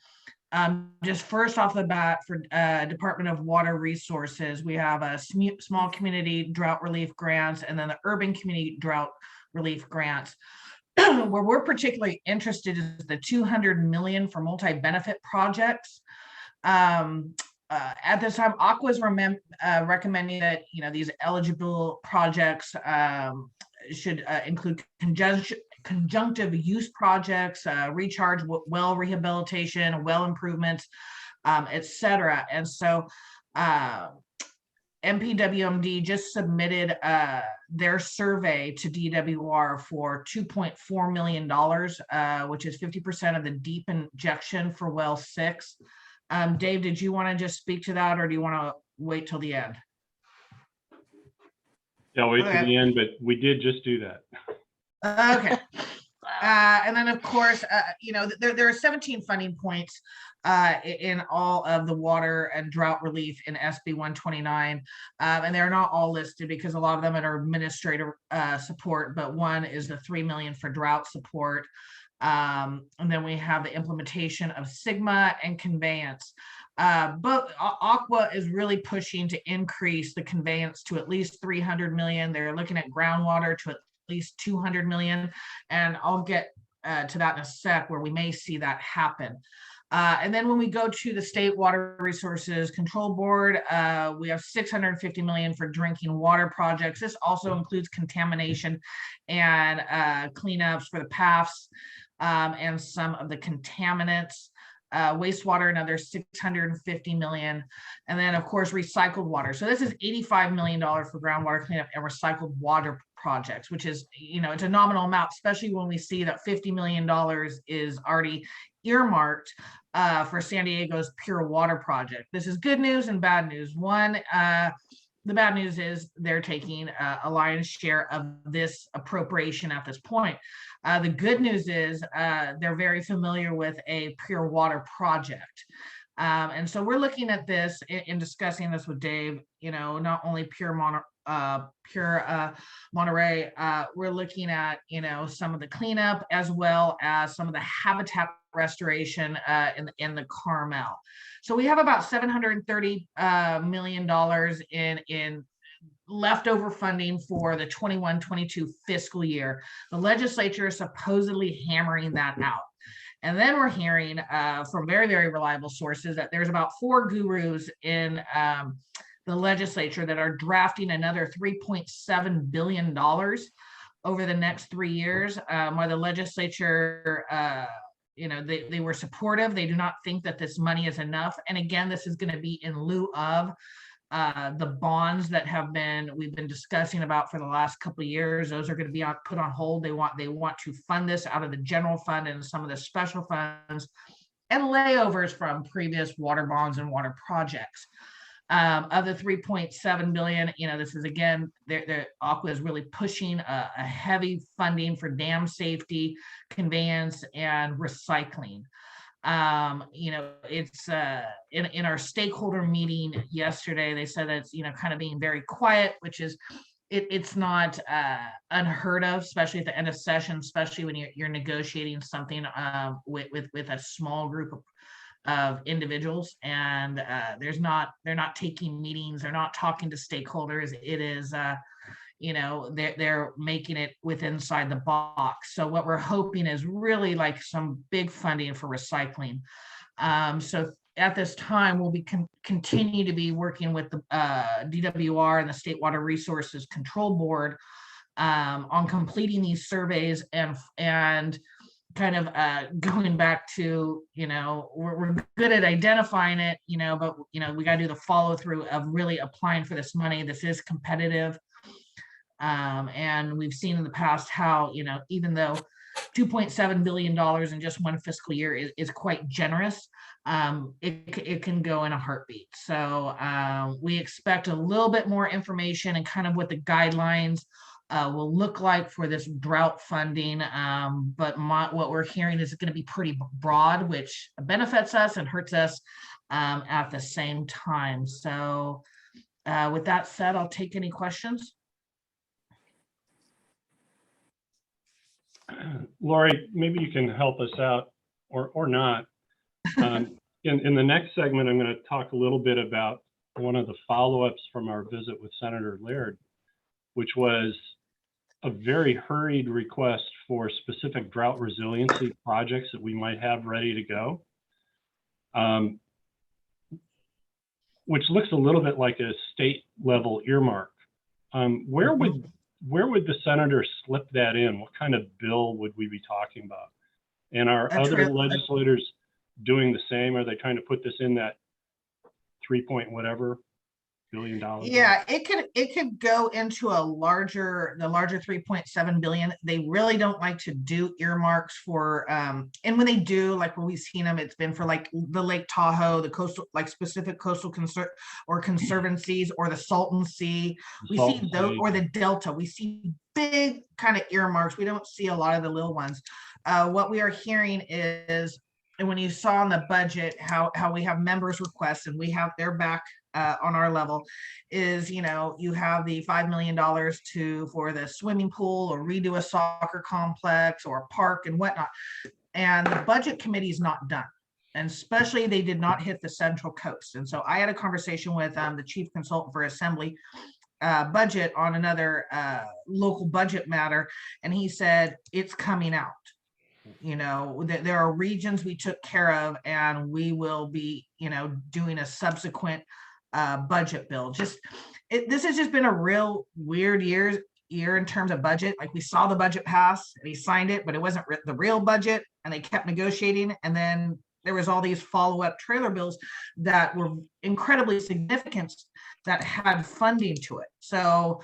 Speaker 9: Just first off the bat, for Department of Water Resources, we have a small community drought relief grants, and then the urban community drought relief grants. Where we're particularly interested is the 200 million for multi-benefit projects. At this time, Aqua is recommending that these eligible projects should include conjunctive use projects, recharge well rehabilitation, well improvements, etc. And so MPWMD just submitted their survey to DWR for $2.4 million, which is 50% of the deep injection for well 6. Dave, did you want to just speak to that, or do you want to wait till the end?
Speaker 2: Yeah, wait till the end, but we did just do that.
Speaker 9: Okay. And then, of course, there are 17 funding points in all of the water and drought relief in SB 129. And they're not all listed because a lot of them are administrative support, but one is the 3 million for drought support. And then we have the implementation of Sigma and conveyance. But Aqua is really pushing to increase the conveyance to at least 300 million. They're looking at groundwater to at least 200 million. And I'll get to that in a sec, where we may see that happen. And then when we go to the State Water Resources Control Board, we have 650 million for drinking water projects. This also includes contamination and cleanups for the PAFs and some of the contaminants. Wastewater, another 650 million. And then, of course, recycled water. So this is $85 million for groundwater cleanup and recycled water projects, which is, it's a nominal amount, especially when we see that $50 million is already earmarked for San Diego's Pure Water Project. This is good news and bad news. One, the bad news is they're taking a lion's share of this appropriation at this point. The good news is they're very familiar with a pure water project. And so we're looking at this in discussing this with Dave, not only pure Monterey, we're looking at, some of the cleanup as well as some of the habitat restoration in the Carmel. So we have about $730 million in leftover funding for the 21-22 fiscal year. The legislature is supposedly hammering that out. And then we're hearing from very, very reliable sources that there's about 4 gurus in the legislature that are drafting another $3.7 billion over the next 3 years, while the legislature they were supportive. They do not think that this money is enough. And again, this is going to be in lieu of the bonds that we've been discussing about for the last couple of years. Those are going to be put on hold. They want to fund this out of the general fund and some of the special funds and layovers from previous water bonds and water projects. Of the 3.7 billion, this is again, Aqua is really pushing a heavy funding for dam safety, conveyance, and recycling. It's in our stakeholder meeting yesterday, they said that it's kind of being very quiet, which is it's not unheard of, especially at the end of session, especially when you're negotiating something with a small group of individuals, and they're not taking meetings, they're not talking to stakeholders. It is they're making it inside the box. So what we're hoping is really like some big funding for recycling. So at this time, we'll be continue to be working with the DWR and the State Water Resources Control Board on completing these surveys and kind of going back to, we're good at identifying it, but, we got to do the follow through of really applying for this money. This is competitive. And we've seen in the past how, even though $2.7 billion in just one fiscal year is quite generous, it can go in a heartbeat. So we expect a little bit more information and kind of what the guidelines will look like for this drought funding. But what we're hearing is going to be pretty broad, which benefits us and hurts us at the same time. So with that said, I'll take any questions.
Speaker 2: Lori, maybe you can help us out or not. In the next segment, I'm going to talk a little bit about one of the follow-ups from our visit with Senator Laird, which was a very hurried request for specific drought resiliency projects that we might have ready to go, which looks a little bit like a state level earmark. Where would the senator slip that in? What kind of bill would we be talking about? And are other legislators doing the same? Are they trying to put this in that 3 point whatever billion dollars?
Speaker 9: Yeah, it could go into the larger 3.7 billion. They really don't like to do earmarks for and when they do, like when we've seen them, it's been for like the Lake Tahoe, the coastal, like specific coastal conservancies, or the Salton Sea. We see those, or the Delta. We see big kind of earmarks. We don't see a lot of the little ones. What we are hearing is, and when you saw in the budget how we have members' requests and we have their back on our level, is you have the $5 million for the swimming pool, or redo a soccer complex or a park and whatnot. And the budget committee is not done. And especially they did not hit the Central Coast. And so I had a conversation with the chief consultant for Assembly budget on another local budget matter. And he said, it's coming out. There are regions we took care of, and we will be, doing a subsequent budget bill. This has just been a real weird year in terms of budget. Like, we saw the budget pass and he signed it, but it wasn't the real budget, and they kept negotiating. And then there was all these follow-up trailer bills that were incredibly significant that had funding to it. So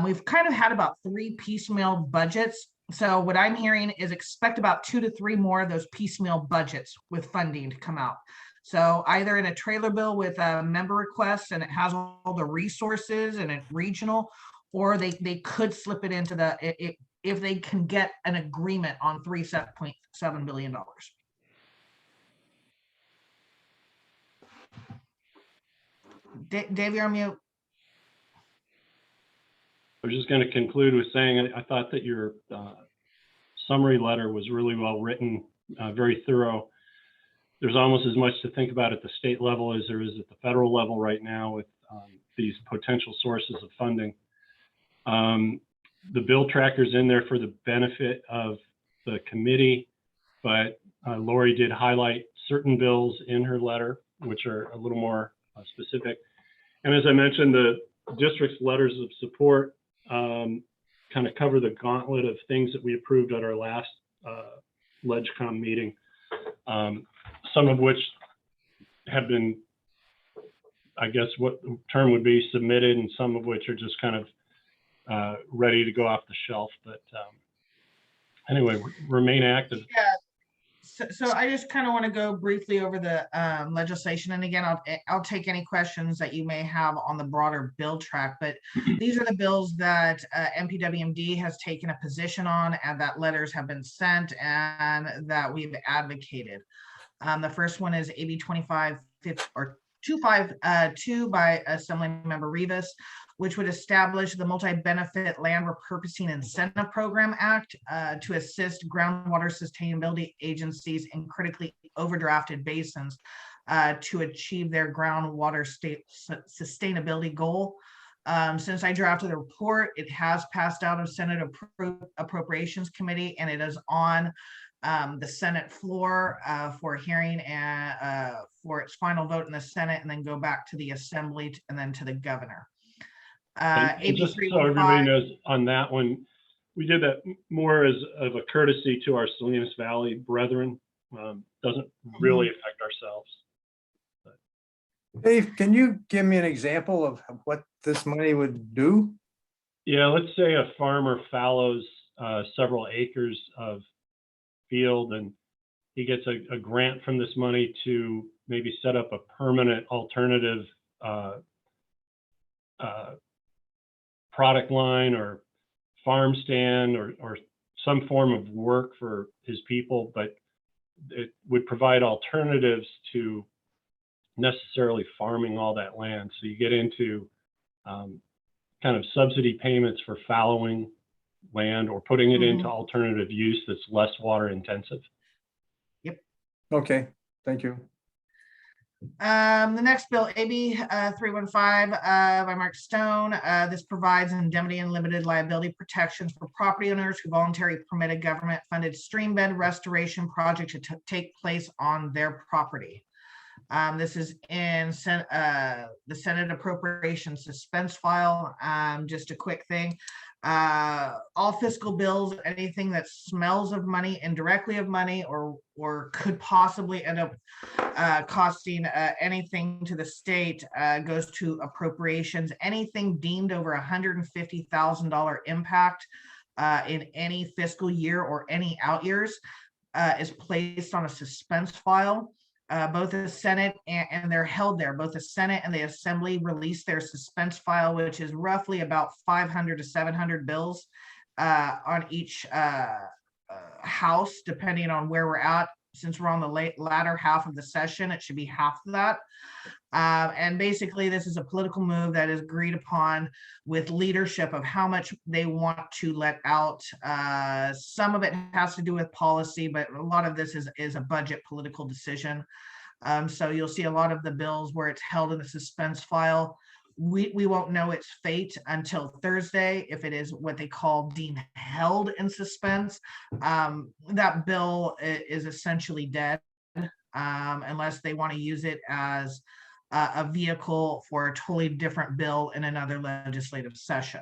Speaker 9: we've kind of had about 3 piecemeal budgets. So what I'm hearing is expect about 2 to 3 more of those piecemeal budgets with funding to come out. So either in a trailer bill with a member request and it has all the resources and it's regional, or they could slip it into if they can get an agreement on $3.7 billion. Dave, you're on mute.
Speaker 2: I was just going to conclude with saying I thought that your summary letter was really well written, very thorough. There's almost as much to think about at the state level as there is at the federal level right now with these potential sources of funding. The bill tracker's in there for the benefit of the committee, but Lori did highlight certain bills in her letter, which are a little more specific. And as I mentioned, the district's letters of support kind of cover the gauntlet of things that we approved at our last LegCom meeting, some of which have been, I guess what the term would be, submitted, and some of which are just kind of ready to go off the shelf. But anyway, remain active.
Speaker 9: Yeah. So I just kind of want to go briefly over the legislation. And again, I'll take any questions that you may have on the broader bill track, but these are the bills that MPWMD has taken a position on, and that letters have been sent and that we've advocated. The first one is AB 2550 or 252 by Assemblymember Rivas, which would establish the Multi-Benefit Land Repurposing Incentive Program Act to assist groundwater sustainability agencies in critically overdrafted basins to achieve their groundwater sustainability goal. Since I drafted the report, it has passed out of Senate Appropriations Committee, and it is on the Senate floor for hearing and for its final vote in the Senate, and then go back to the Assembly and then to the governor.
Speaker 2: And
Speaker 9: AB
Speaker 2: just so
Speaker 9: 315
Speaker 2: everybody knows on that one, we did that more as of a courtesy to our Salinas Valley brethren. Doesn't really affect ourselves.
Speaker 3: Dave, can you give me an example of what this money would do?
Speaker 2: Yeah, let's say a farmer fallows several acres of field, and he gets a grant from this money to maybe set up a permanent alternative product line or farm stand or some form of work for his people, but it would provide alternatives to necessarily farming all that land. So you get into kind of subsidy payments for fallowing land or putting it into alternative use that's less water intensive.
Speaker 3: Okay, thank you.
Speaker 9: The next bill, AB 315 by Mark Stone. This provides indemnity and limited liability protections for property owners who voluntarily permit a government-funded stream bed restoration project to take place on their property. This is in the Senate Appropriations Suspense file. Just a quick thing. All fiscal bills, anything that smells of money, indirectly of money, or could possibly end up costing anything to the state goes to appropriations. Anything deemed over $150,000 impact in any fiscal year or any out years is placed on a suspense file. Both the Senate and they're held there. Both the Senate and the Assembly release their suspense file, which is roughly about 500 to 700 bills on each house, depending on where we're at. Since we're on the latter half of the session, it should be half of that. And basically, this is a political move that is agreed upon with leadership of how much they want to let out. Some of it has to do with policy, but a lot of this is a budget political decision. So you'll see a lot of the bills where it's held in the suspense file. We won't know its fate until Thursday if it is what they call deemed held in suspense. That bill is essentially dead unless they want to use it as a vehicle for a totally different bill in another legislative session.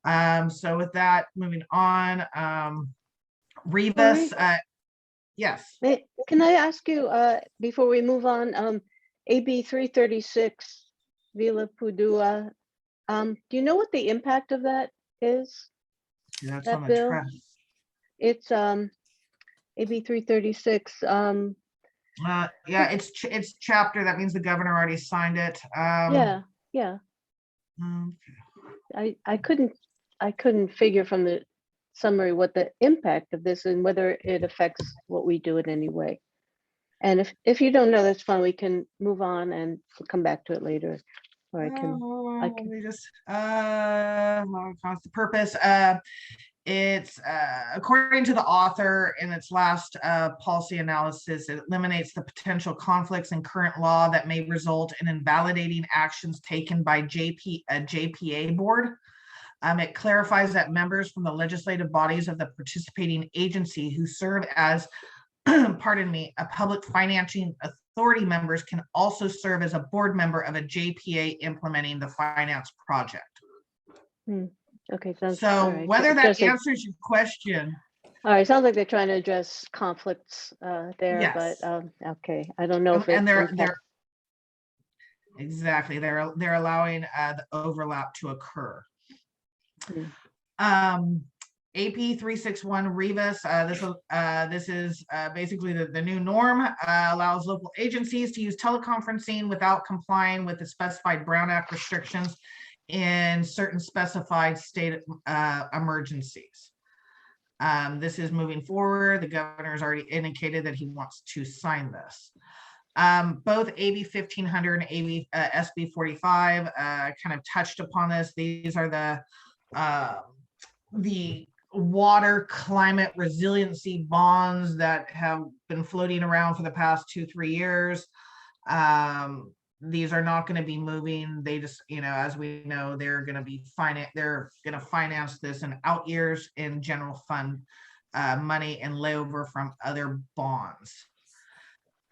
Speaker 9: So with that, moving on, Rivas, yes.
Speaker 7: Can I ask you, before we move on, AB 336, Villa Pudua, do you know what the impact of that is?
Speaker 9: That's
Speaker 7: that
Speaker 9: on the
Speaker 7: bill?
Speaker 9: track.
Speaker 7: It's AB 336.
Speaker 9: Yeah, it's chapter. That means the governor already signed it.
Speaker 7: Yeah. I couldn't figure from the summary what the impact of this and whether it affects what we do in any way. And if you don't know, that's fine. We can move on and come back to it later. Or I can.
Speaker 9: Let me just the purpose. It's according to the author in its last policy analysis, it eliminates the potential conflicts in current law that may result in invalidating actions taken by JPA board. It clarifies that members from the legislative bodies of the participating agency who serve as, pardon me, a public financing authority members can also serve as a board member of a JPA implementing the finance project.
Speaker 7: Okay, sounds
Speaker 9: so
Speaker 7: all right.
Speaker 9: whether that
Speaker 7: Just
Speaker 9: answers your question.
Speaker 7: All right, sounds like they're trying to address conflicts there,
Speaker 9: Yes.
Speaker 7: but okay, I don't know if
Speaker 9: And they're
Speaker 7: impacts-
Speaker 9: exactly they're allowing the overlap to occur. AP 361 Rivas, this is basically the new norm, allows local agencies to use teleconferencing without complying with the specified Brown Act restrictions in certain specified state emergencies. This is moving forward. The governor has already indicated that he wants to sign this. Both AB 1500 and AB SB 45 kind of touched upon this. These are the water climate resiliency bonds that have been floating around for the past 2-3 years. These are not going to be moving. They just, as we know, they're going to be they're going to finance this in out years in general fund money and layover from other bonds.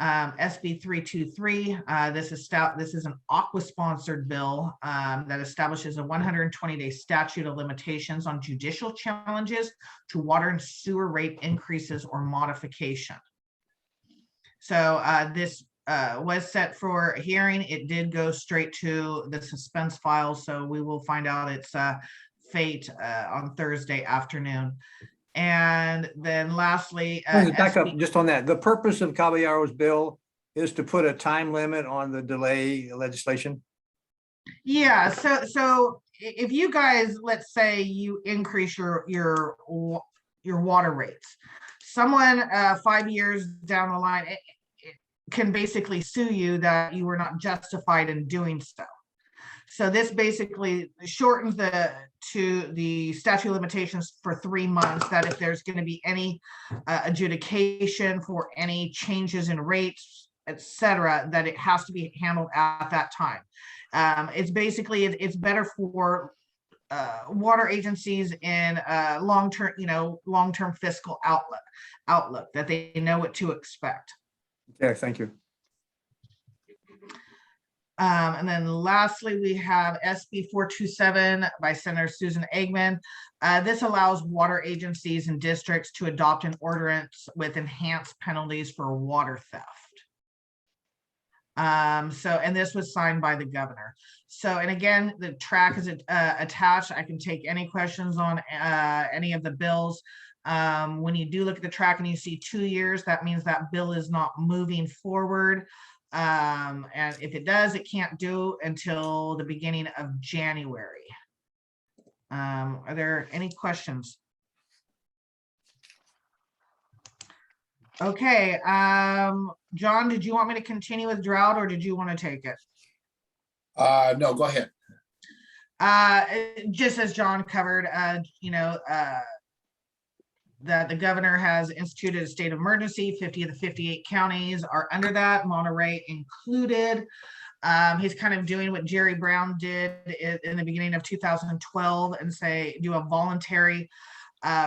Speaker 9: SB 323, this is an Aqua sponsored bill that establishes a 120-day statute of limitations on judicial challenges to water and sewer rate increases or modification. So this was set for a hearing. It did go straight to the suspense file, so we will find out its fate on Thursday afternoon. And then lastly,
Speaker 3: back up just on that. The purpose of Caballero's bill is to put a time limit on the delay legislation.
Speaker 9: Yeah. So if you guys, let's say you increase your water rates, someone 5 years down the line it can basically sue you that you were not justified in doing so. So this basically shortens the statute of limitations for 3 months, that if there's going to be any adjudication for any changes in rates, etc., that it has to be handled at that time. It's basically, it's better for water agencies in long-term fiscal outlook, that they know what to expect.
Speaker 3: Okay, thank you.
Speaker 9: And then lastly, we have SB 427 by Senator Susan Eggman. This allows water agencies and districts to adopt an ordinance with enhanced penalties for water theft. And this was signed by the governor. So, and again, the track is attached. I can take any questions on any of the bills. When you do look at the track and you see 2 years, that means that bill is not moving forward. And if it does, it can't do until the beginning of January. Are there any questions? Okay, John, did you want me to continue with drought, or did you want to take it?
Speaker 8: No, go ahead.
Speaker 9: Just as John covered, that the governor has instituted a state of emergency. 50 of the 58 counties are under that, Monterey included. He's kind of doing what Jerry Brown did in the beginning of 2012 and do a voluntary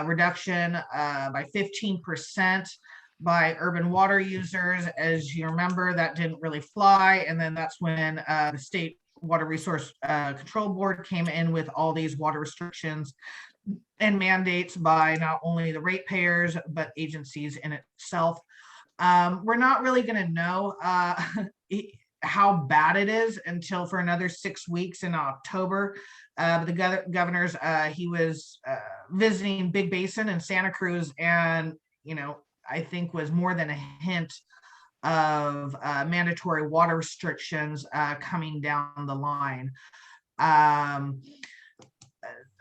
Speaker 9: reduction by 15% by urban water users. As you remember, that didn't really fly. And then that's when the State Water Resource Control Board came in with all these water restrictions and mandates by not only the ratepayers, but agencies in itself. We're not really going to know how bad it is until for another 6 weeks in October. The governor's, he was visiting Big Basin and Santa Cruz, and, I think was more than a hint of mandatory water restrictions coming down the line.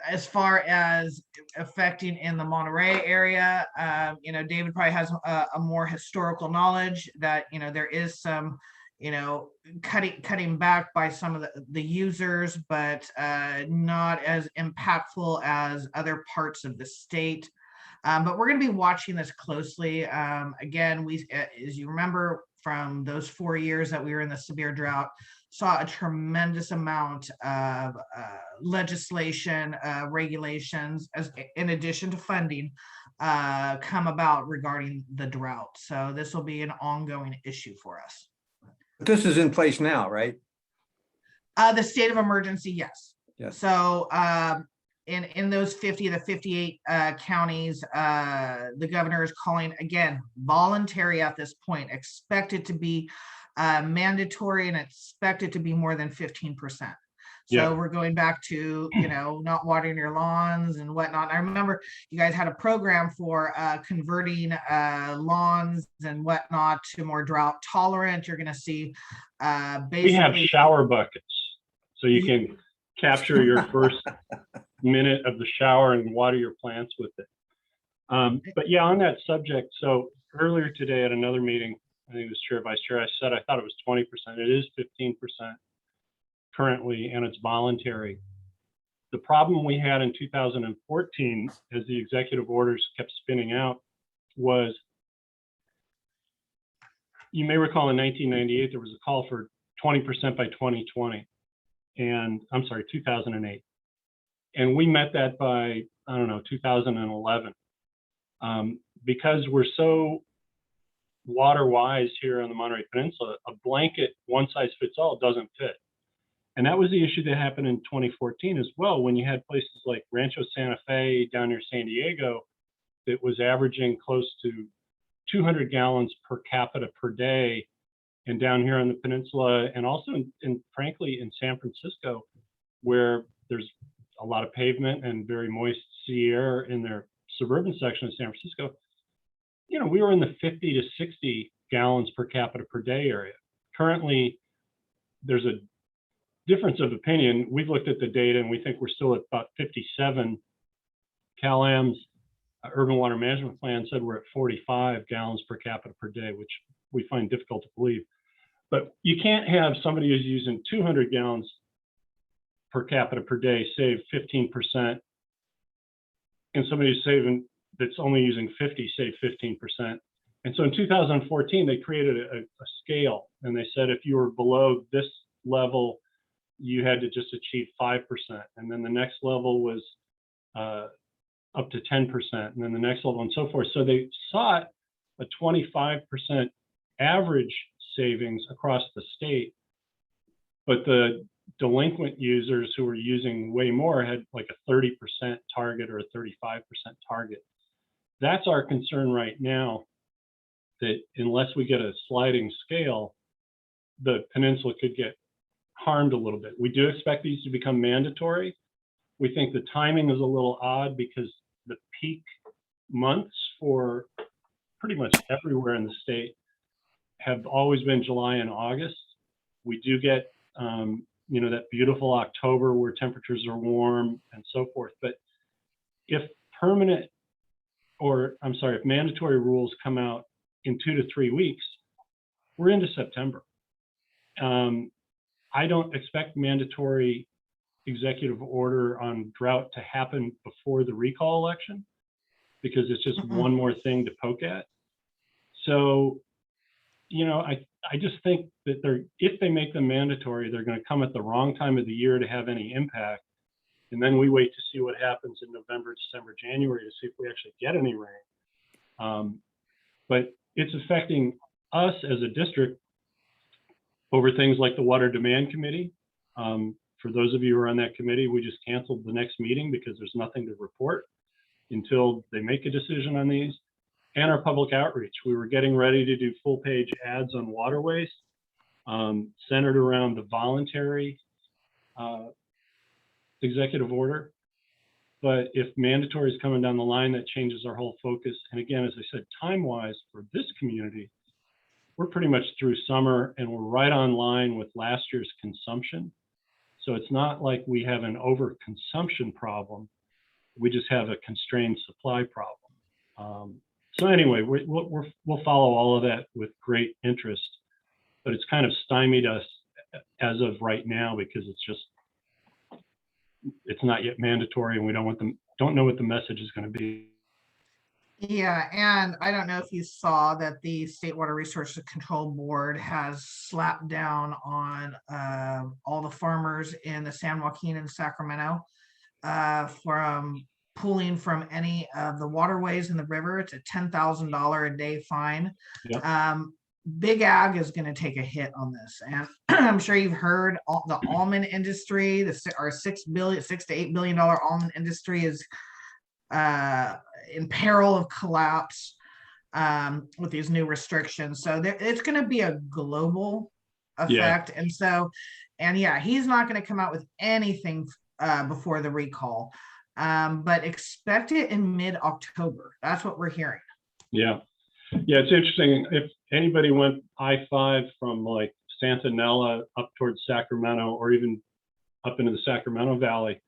Speaker 9: As far as affecting in the Monterey area, David probably has a more historical knowledge that, there is some, cutting back by some of the users, but not as impactful as other parts of the state. But we're going to be watching this closely. Again, as you remember from those 4 years that we were in the severe drought, saw a tremendous amount of legislation, regulations, in addition to funding, come about regarding the drought. So this will be an ongoing issue for us.
Speaker 3: But this is in place now, right?
Speaker 9: The state of emergency, yes.
Speaker 3: Yes.
Speaker 9: So in those 50 of the 58 counties, the governor is calling, again, voluntary at this point, expected to be mandatory, and expected to be more than 15%. So
Speaker 2: Yeah.
Speaker 9: we're going back to, not watering your lawns and whatnot. I remember you guys had a program for converting lawns and whatnot to more drought tolerant. You're going to see basically.
Speaker 2: We have shower buckets, so you can capture your first minute of the shower and water your plants with it. But yeah, on that subject, so earlier today at another meeting, I think it was Chair, Vice Chair, I said I thought it was 20%. It is 15% currently, and it's voluntary. The problem we had in 2014, as the executive orders kept spinning out, was, you may recall in 1998, there was a call for 20% by 2020. And I'm sorry, 2008. And we met that by, I don't know, 2011. Because we're so water wise here on the Monterey Peninsula, a blanket one size fits all doesn't fit. And that was the issue that happened in 2014 as well, when you had places like Rancho Santa Fe down near San Diego that was averaging close to 200 gallons per capita per day. And down here on the peninsula, and also frankly in San Francisco, where there's a lot of pavement and very moist sea air in their suburban section of San Francisco, you know, we were in the 50 to 60 gallons per capita per day area. Currently, there's a difference of opinion. We've looked at the data and we think we're still at about 57. Cal-Am's urban water management plan said we're at 45 gallons per capita per day, which we find difficult to believe. But you can't have somebody who's using 200 gallons per capita per day save 15%, and somebody who's saving that's only using 50 save 15%. And so in 2014, they created a scale, and they said if you were below this level, you had to just achieve 5%. And then the next level was up to 10%, and then the next level and so forth. So they sought a 25% average savings across the state, but the delinquent users who were using way more had like a 30% target or a 35% target. That's our concern right now, that unless we get a sliding scale, the peninsula could get harmed a little bit. We do expect these to become mandatory. We think the timing is a little odd because the peak months for pretty much everywhere in the state have always been July and August. We do get, you know, that beautiful October where temperatures are warm and so forth. But if if mandatory rules come out in 2 to 3 weeks, we're into September. I don't expect mandatory executive order on drought to happen before the recall election, because it's just one more thing to poke at. So, you know, I just think that if they make them mandatory, they're going to come at the wrong time of the year to have any impact. And then we wait to see what happens in November, December, January to see if we actually get any rain. But it's affecting us as a district over things like the Water Demand Committee. For those of you who are on that committee, we just canceled the next meeting because there's nothing to report until they make a decision on these. And our public outreach. We were getting ready to do full page ads on waterways, centered around the voluntary executive order. But if mandatory is coming down the line, that changes our whole focus. And again, as I said, time-wise for this community, we're pretty much through summer and we're right on line with last year's consumption. So it's not like we have an overconsumption problem. We just have a constrained supply problem. So anyway, we'll follow all of that with great interest, but it's kind of stymied us as of right now because it's not yet mandatory, and we don't know what the message is going to be.
Speaker 9: Yeah, and I don't know if you saw that the State Water Resources Control Board has slapped down on all the farmers in the San Joaquin and Sacramento from pulling from any of the waterways in the river. It's a $10,000 a day fine. Yep. Big Ag is going to take a hit on this, and I'm sure you've heard the almond industry, our $6 to $8 billion almond industry is in peril of collapse with these new restrictions. So it's going to be a global effect, yeah, he's not going to come out with anything before the recall. But expect it in mid-October. That's what we're hearing. Yeah,
Speaker 2: it's interesting. If anybody went I-5 from like Santanella up towards Sacramento, or even up into the Sacramento Valley,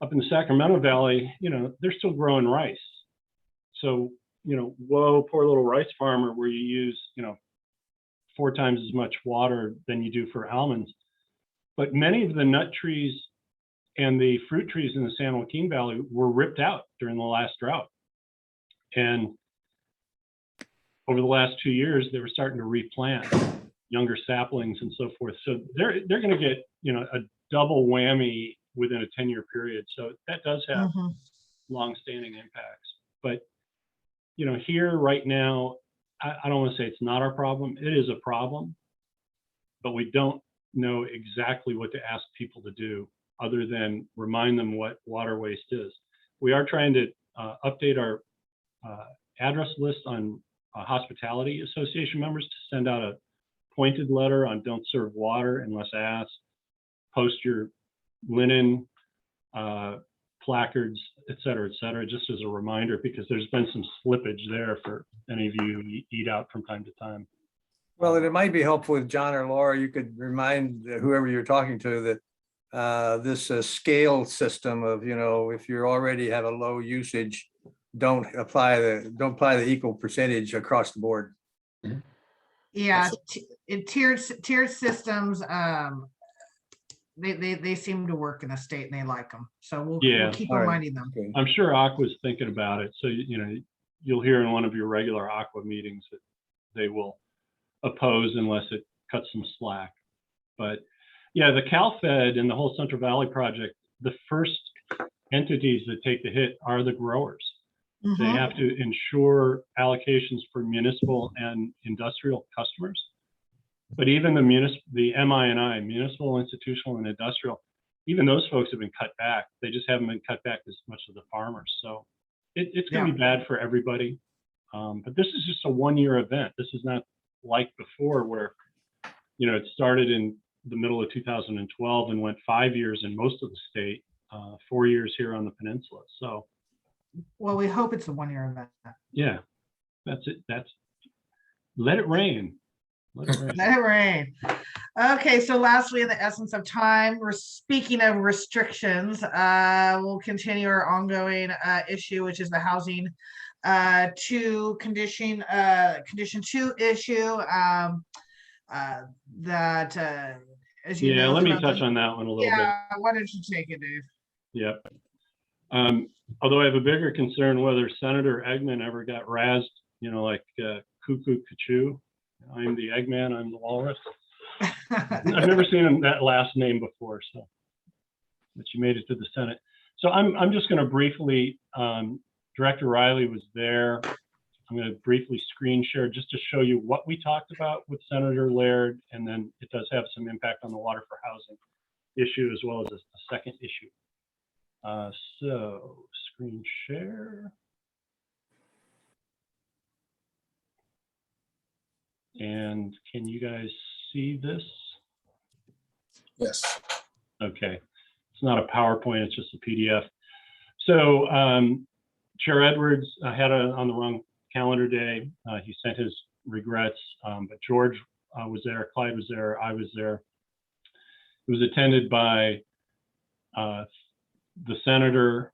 Speaker 2: up in the Sacramento Valley, you know, they're still growing rice. So, you know, whoa, poor little rice farmer, where you use, you know, 4 times as much water than you do for almonds. But many of the nut trees and the fruit trees in the San Joaquin Valley were ripped out during the last drought. And over the last 2 years, they were starting to replant younger saplings and so forth. So they're going to get, you know, a double whammy within a 10-year period. So that does have long-standing impacts. But, you know, here right now, I don't want to say it's not our problem. It is a problem, but we don't know exactly what to ask people to do other than remind them what water waste is. We are trying to update our address list on hospitality association members to send out a pointed letter on don't serve water unless asked, post your linen, placards, et cetera, just as a reminder, because there's been some slippage there for any of you who eat out from time to time.
Speaker 3: Well, and it might be helpful with John or Laura, you could remind whoever you're talking to that this scale system of, you know, if you already have a low usage, don't apply the equal percentage across the board.
Speaker 9: Yeah, in tiered systems, they seem to work in the state and they like them. So we'll keep
Speaker 3: All right.
Speaker 9: reminding them.
Speaker 3: Okay.
Speaker 2: I'm sure Aqua's thinking about it. So, you know, you'll hear in one of your regular Aqua meetings that they will oppose unless it cuts some slack. But yeah, the CalFed and the whole Central Valley project, the first entities that take the hit are the growers. They have to ensure allocations for municipal and industrial customers. But even the MI&I, municipal, institutional, and industrial, even those folks have been cut back. They just haven't been cut back as much as the farmers. So it's going to be bad for everybody. But this is just a one-year event. This is not like before where, you know, it started in the middle of 2012 and went 5 years in most of the state, 4 years here on the peninsula. So,
Speaker 9: well, we hope it's a one-year event.
Speaker 2: yeah, that's it. Let it rain. Let it rain.
Speaker 9: Let it rain. Okay, so lastly, in the essence of time, we're speaking of restrictions. We'll continue our ongoing issue, which is the housing condition 2 issue. That as you know,
Speaker 2: let me touch on that one a little bit.
Speaker 9: Why don't you take it, Dave?
Speaker 2: Yep. Although I have a bigger concern whether Senator Eggman ever got razzed, you know, like cuckoo Kachu. I'm the Eggman, I'm the walrus. I've never seen that last name before, so, but you made it to the Senate. So I'm just going to briefly, Director Riley was there. I'm going to briefly screen share just to show you what we talked about with Senator Laird, and then it does have some impact on the water for housing issue as well as a second issue. So screen share. And can you guys see this?
Speaker 8: Yes.
Speaker 2: Okay. It's not a PowerPoint, it's just a PDF. So Chair Edwards had on the wrong calendar day. He sent his regrets, but George was there, Clyde was there, I was there. It was attended by the senator,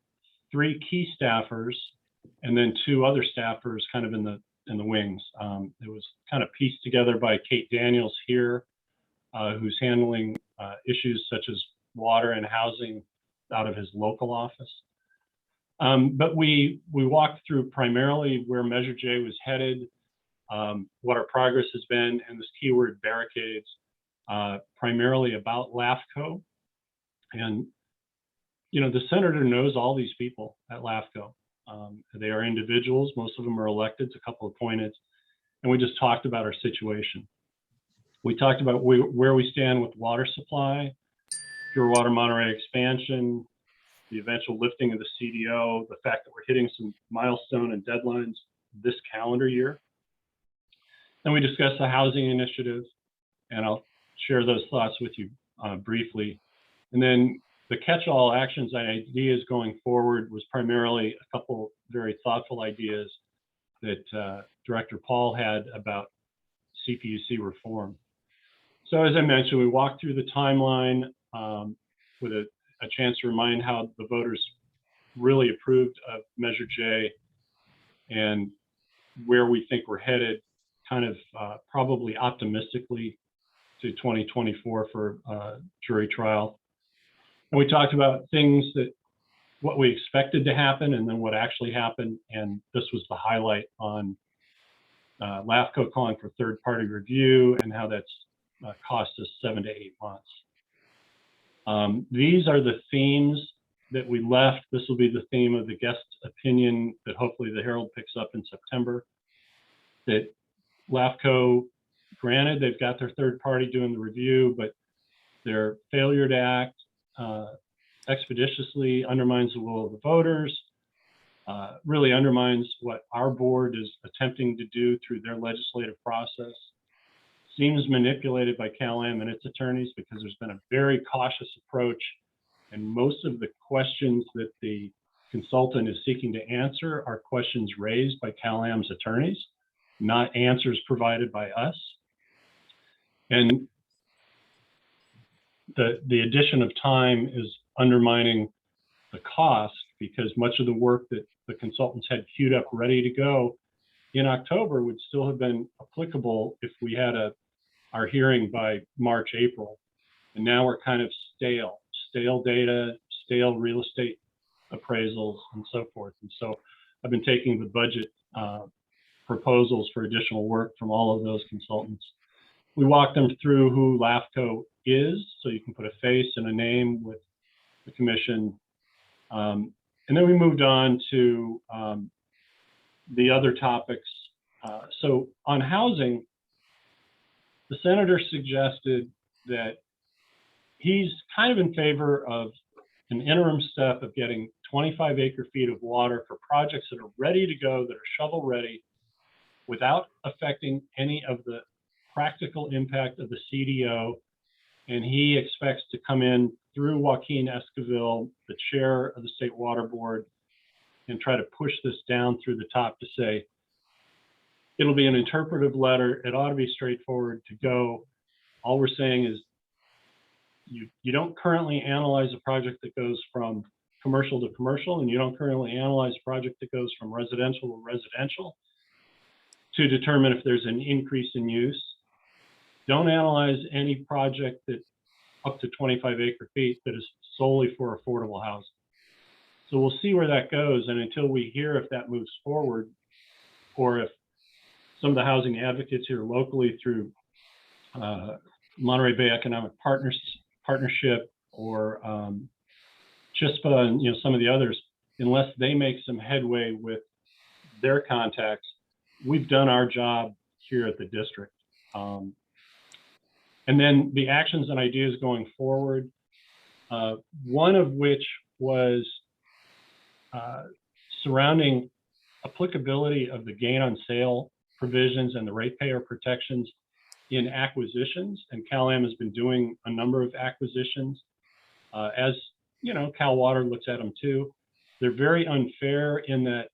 Speaker 2: 3 key staffers, and then 2 other staffers kind of in the wings. It was kind of pieced together by Kate Daniels here, who's handling issues such as water and housing out of his local office. But we walked through primarily where Measure J was headed, what our progress has been, and this keyword barricades, primarily about LAFCO. And, you know, the senator knows all these people at LAFCO. They are individuals, most of them are elected, a couple appointed, and we just talked about our situation. We talked about where we stand with water supply, Pure Water Monterey expansion, the eventual lifting of the CDO, the fact that we're hitting some milestone and deadlines this calendar year. Then we discussed the housing initiative, and I'll share those thoughts with you briefly. And then the catch-all actions and ideas going forward was primarily a couple very thoughtful ideas that Director Paul had about CPUC reform. So as I mentioned, we walked through the timeline with a chance to remind how the voters really approved of Measure J and where we think we're headed, kind of probably optimistically to 2024 for jury trial. And we talked about things that what we expected to happen and then what actually happened. And this was the highlight on LAFCO calling for third-party review and how that's cost us 7 to 8 months. These are the themes that we left. This will be the theme of the guest opinion that hopefully the Herald picks up in September. That LAFCO, granted, they've got their third party doing the review, but their failure to act expeditiously undermines the will of the voters, really undermines what our board is attempting to do through their legislative process, seems manipulated by Cal-Am and its attorneys because there's been a very cautious approach, and most of the questions that the consultant is seeking to answer are questions raised by Cal-Am's attorneys, not answers provided by us. And the addition of time is undermining the cost because much of the work that the consultants had queued up ready to go in October would still have been applicable if we had our hearing by March, April. And now we're kind of stale data, stale real estate appraisals and so forth. And so I've been taking the budget proposals for additional work from all of those consultants. We walked them through who LAFCO is, so you can put a face and a name with the commission. And then we moved on to the other topics. So on housing, the senator suggested that he's kind of in favor of an interim step of getting 25 acre-feet of water for projects that are ready to go, that are shovel ready, without affecting any of the practical impact of the CDO. And he expects to come in through Joaquin Esquivel, the chair of the State Water Board, and try to push this down through the top to say, it'll be an interpretive letter. It ought to be straightforward to go. All we're saying is you don't currently analyze a project that goes from commercial to commercial, and you don't currently analyze a project that goes from residential to residential to determine if there's an increase in use. Don't analyze any project that up to 25 acre-feet that is solely for affordable housing. So we'll see where that goes. And until we hear if that moves forward, or if some of the housing advocates here locally through Monterey Bay Economic Partnership or CHISPA and some of the others, unless they make some headway with their contacts, we've done our job here at the district. And then the actions and ideas going forward, one of which was surrounding applicability of the gain on sale provisions and the ratepayer protections in acquisitions. And Cal-Am has been doing a number of acquisitions. As you know, Cal Water looks at them too. They're very unfair in that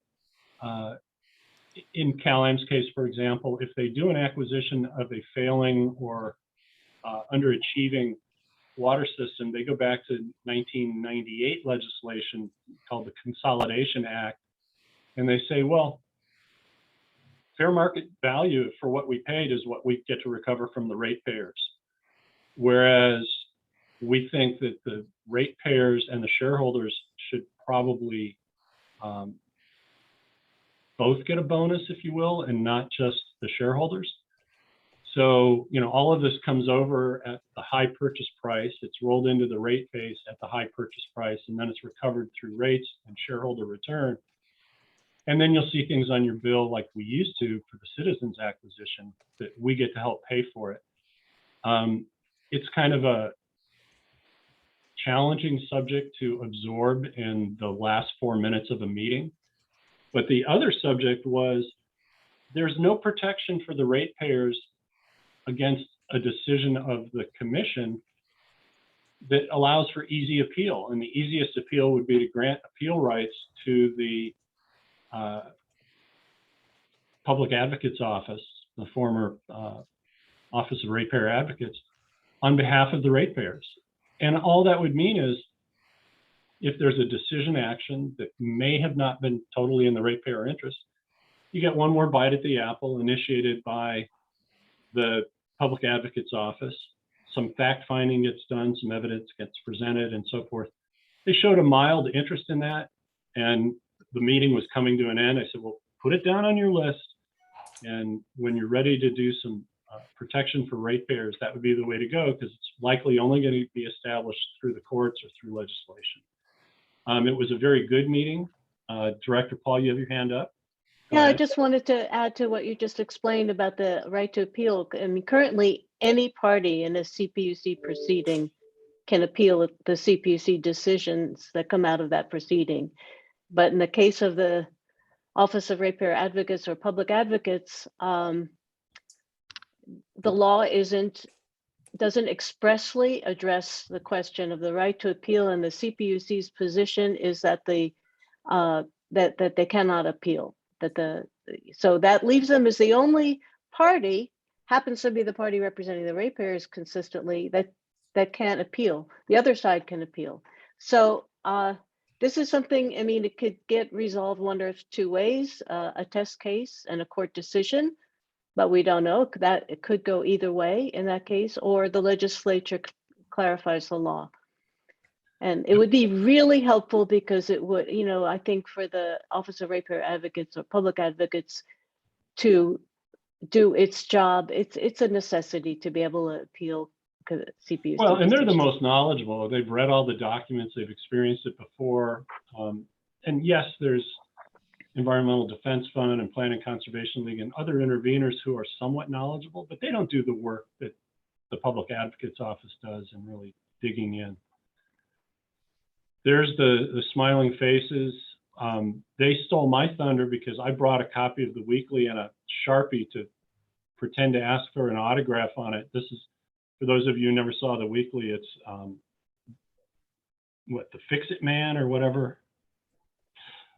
Speaker 2: in Cal-Am's case, for example, if they do an acquisition of a failing or underachieving water system, they go back to 1998 legislation called the Consolidation Act, and they say, well, fair market value for what we paid is what we get to recover from the ratepayers. Whereas we think that the ratepayers and the shareholders should probably both get a bonus, if you will, and not just the shareholders. So, all of this comes over at the high purchase price. It's rolled into the rate base at the high purchase price, and then it's recovered through rates and shareholder return. And then you'll see things on your bill like we used to for the Citizens acquisition that we get to help pay for it. It's kind of a challenging subject to absorb in the last 4 minutes of a meeting. But the other subject was there's no protection for the ratepayers against a decision of the commission that allows for easy appeal. And the easiest appeal would be to grant appeal rights to the Public Advocate's Office, the former Office of Ratepayer Advocates, on behalf of the ratepayers. And all that would mean is if there's a decision action that may have not been totally in the ratepayer interest, you get one more bite at the apple initiated by the public advocate's office. Some fact finding gets done, some evidence gets presented and so forth. They showed a mild interest in that, and the meeting was coming to an end. I said, well, put it down on your list. And when you're ready to do some protection for ratepayers, that would be the way to go, because it's likely only going to be established through the courts or through legislation. It was a very good meeting. Director Paul, you have your hand up. Go
Speaker 7: Yeah, I
Speaker 2: ahead.
Speaker 7: just wanted to add to what you just explained about the right to appeal. I mean, currently, any party in a CPUC proceeding can appeal the CPUC decisions that come out of that proceeding. But in the case of the Office of Ratepayer Advocates or public advocates, the law doesn't expressly address the question of the right to appeal, and the CPUC's position is that that they cannot appeal. So that leaves them as the only party, happens to be the party representing the ratepayers consistently, that can't appeal. The other side can appeal. So this is something, I mean, it could get resolved one of two ways, a test case and a court decision, but we don't know. That it could go either way in that case, or the legislature clarifies the law. And it would be really helpful, because it would, I think for the Office of Ratepayer Advocates or public advocates to do its job, it's a necessity to be able to appeal CPUC.
Speaker 2: Well, and they're the most knowledgeable. They've read all the documents, they've experienced it before. And yes, there's Environmental Defense Fund and Planning Conservation League and other interveners who are somewhat knowledgeable, but they don't do the work that the Public Advocate's Office does in really digging in. There's the smiling faces. They stole my thunder because I brought a copy of the weekly and a Sharpie to pretend to ask for an autograph on it. This is, for those of you who never saw the weekly, it's the Fix-It Man or whatever.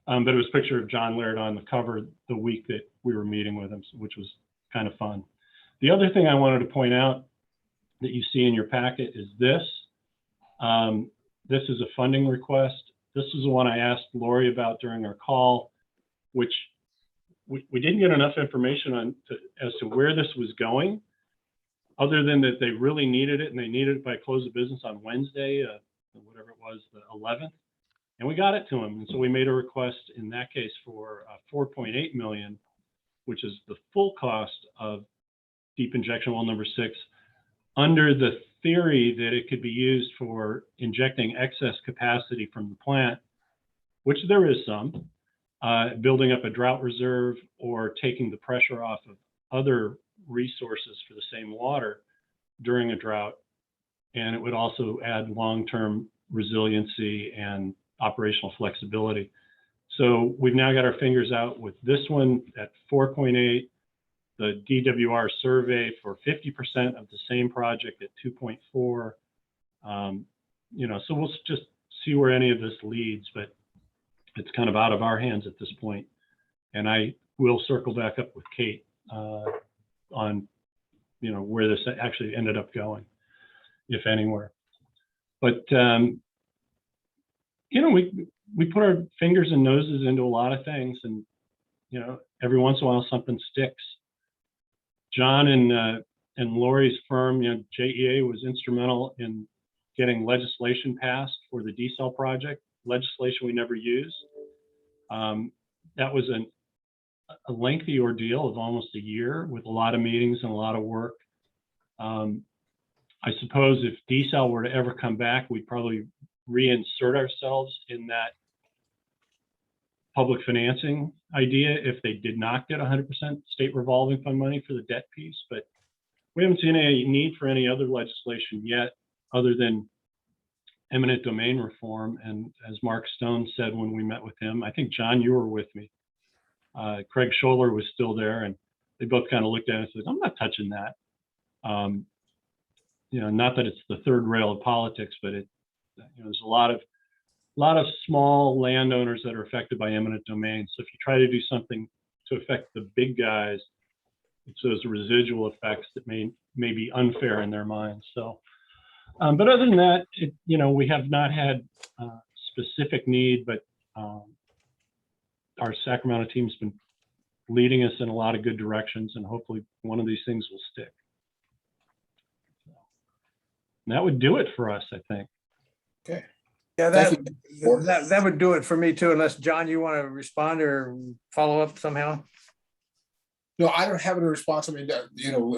Speaker 2: But it was a picture of John Laird on the cover the week that we were meeting with him, which was kind of fun. The other thing I wanted to point out that you see in your packet is this. This is a funding request. This is the one I asked Lori about during our call, which we didn't get enough information on as to where this was going, other than that they really needed it, and they needed it by close of business on Wednesday, whatever it was, the 11th. And we got it to them. And so we made a request in that case for 4.8 million, which is the full cost of deep injection well number 6, under the theory that it could be used for injecting excess capacity from the plant, which there is some, building up a drought reserve or taking the pressure off of other resources for the same water during a drought. And it would also add long-term resiliency and operational flexibility. So we've now got our fingers out with this one at 4.8, the DWR survey for 50% of the same project at 2.4. So we'll just see where any of this leads, but it's kind of out of our hands at this point. And I will circle back up with Kate on, where this actually ended up going, if anywhere. But we put our fingers and noses into a lot of things, and every once in a while something sticks. John and Lori's firm, JEA, was instrumental in getting legislation passed for the desal project, legislation we never used. That was a lengthy ordeal of almost a year with a lot of meetings and a lot of work. I suppose if desal were to ever come back, we'd probably reinsert ourselves in that public financing idea if they did not get 100% state revolving fund money for the debt piece. But we haven't seen any need for any other legislation yet, other than eminent domain reform. And as Mark Stone said when we met with him, I think, John, you were with me. Craig Scholler was still there, and they both kind of looked at it and said, I'm not touching that. Not that it's the third rail of politics, but there's a lot of small landowners that are affected by eminent domain. So if you try to do something to affect the big guys, it's those residual effects that may be unfair in their minds. So, but other than that, we have not had specific need, but our Sacramento team's been leading us in a lot of good directions, and hopefully one of these things will stick. And that would do it for us, I think.
Speaker 8: Okay.
Speaker 3: Yeah,
Speaker 8: Thank you.
Speaker 3: that would do it for me too, unless John, you want to respond or follow up somehow?
Speaker 8: No, I don't have any response. I mean,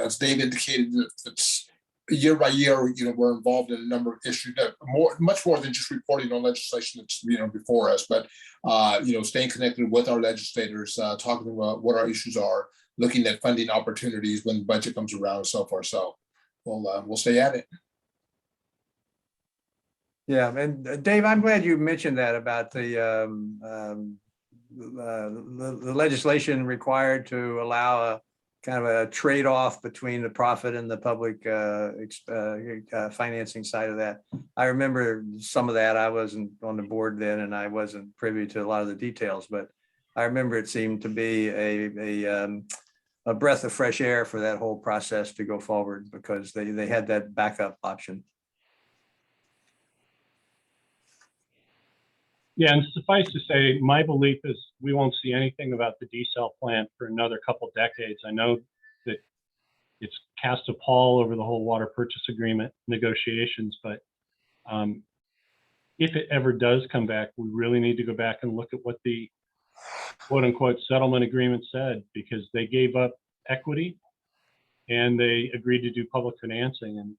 Speaker 8: as Dave indicated, it's year by year, we're involved in a number of issues that much more than just reporting on legislation that's, before us, but, staying connected with our legislators, talking about what our issues are, looking at funding opportunities when the budget comes around and so forth. So we'll stay at it.
Speaker 3: Yeah, and Dave, I'm glad you mentioned that about the legislation required to allow a kind of a trade-off between the profit and the public financing side of that. I remember some of that. I wasn't on the board then, and I wasn't privy to a lot of the details, but I remember it seemed to be a breath of fresh air for that whole process to go forward, because they had that backup option.
Speaker 2: Yeah, and suffice to say, my belief is we won't see anything about the desal plant for another couple decades. I know that it's cast a pall over the whole water purchase agreement negotiations, but if it ever does come back, we really need to go back and look at what the quote unquote settlement agreement said, because they gave up equity and they agreed to do public financing. And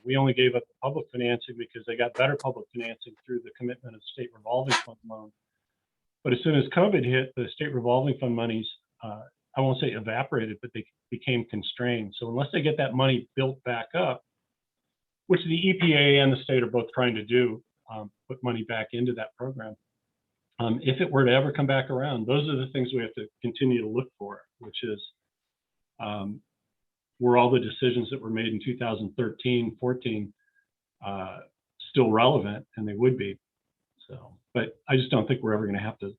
Speaker 2: we only gave up the public financing because they got better public financing through the commitment of state revolving fund loan. But as soon as COVID hit, the state revolving fund monies, I won't say evaporated, but they became constrained. So unless they get that money built back up, which the EPA and the state are both trying to do, put money back into that program. If it were to ever come back around, those are the things we have to continue to look for, which is were all the decisions that were made in 2013, 14 still relevant, and they would be. So, but I just don't think we're ever going to have to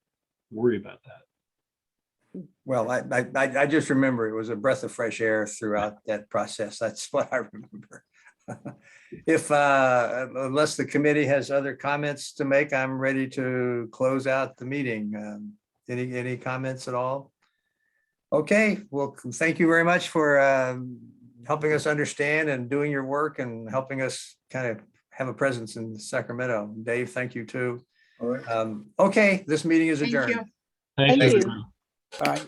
Speaker 2: worry about that.
Speaker 3: Well, I just remember it was a breath of fresh air throughout that process. That's what I remember. If unless the committee has other comments to make, I'm ready to close out the meeting. Any comments at all? Okay, well, thank you very much for helping us understand and doing your work and helping us kind of have a presence in Sacramento. Dave, thank you too.
Speaker 8: All right.
Speaker 3: Okay, this meeting is
Speaker 9: Thank
Speaker 3: adjourned.
Speaker 9: you.
Speaker 2: Thank
Speaker 7: Thank
Speaker 2: you.
Speaker 7: you.
Speaker 3: All right.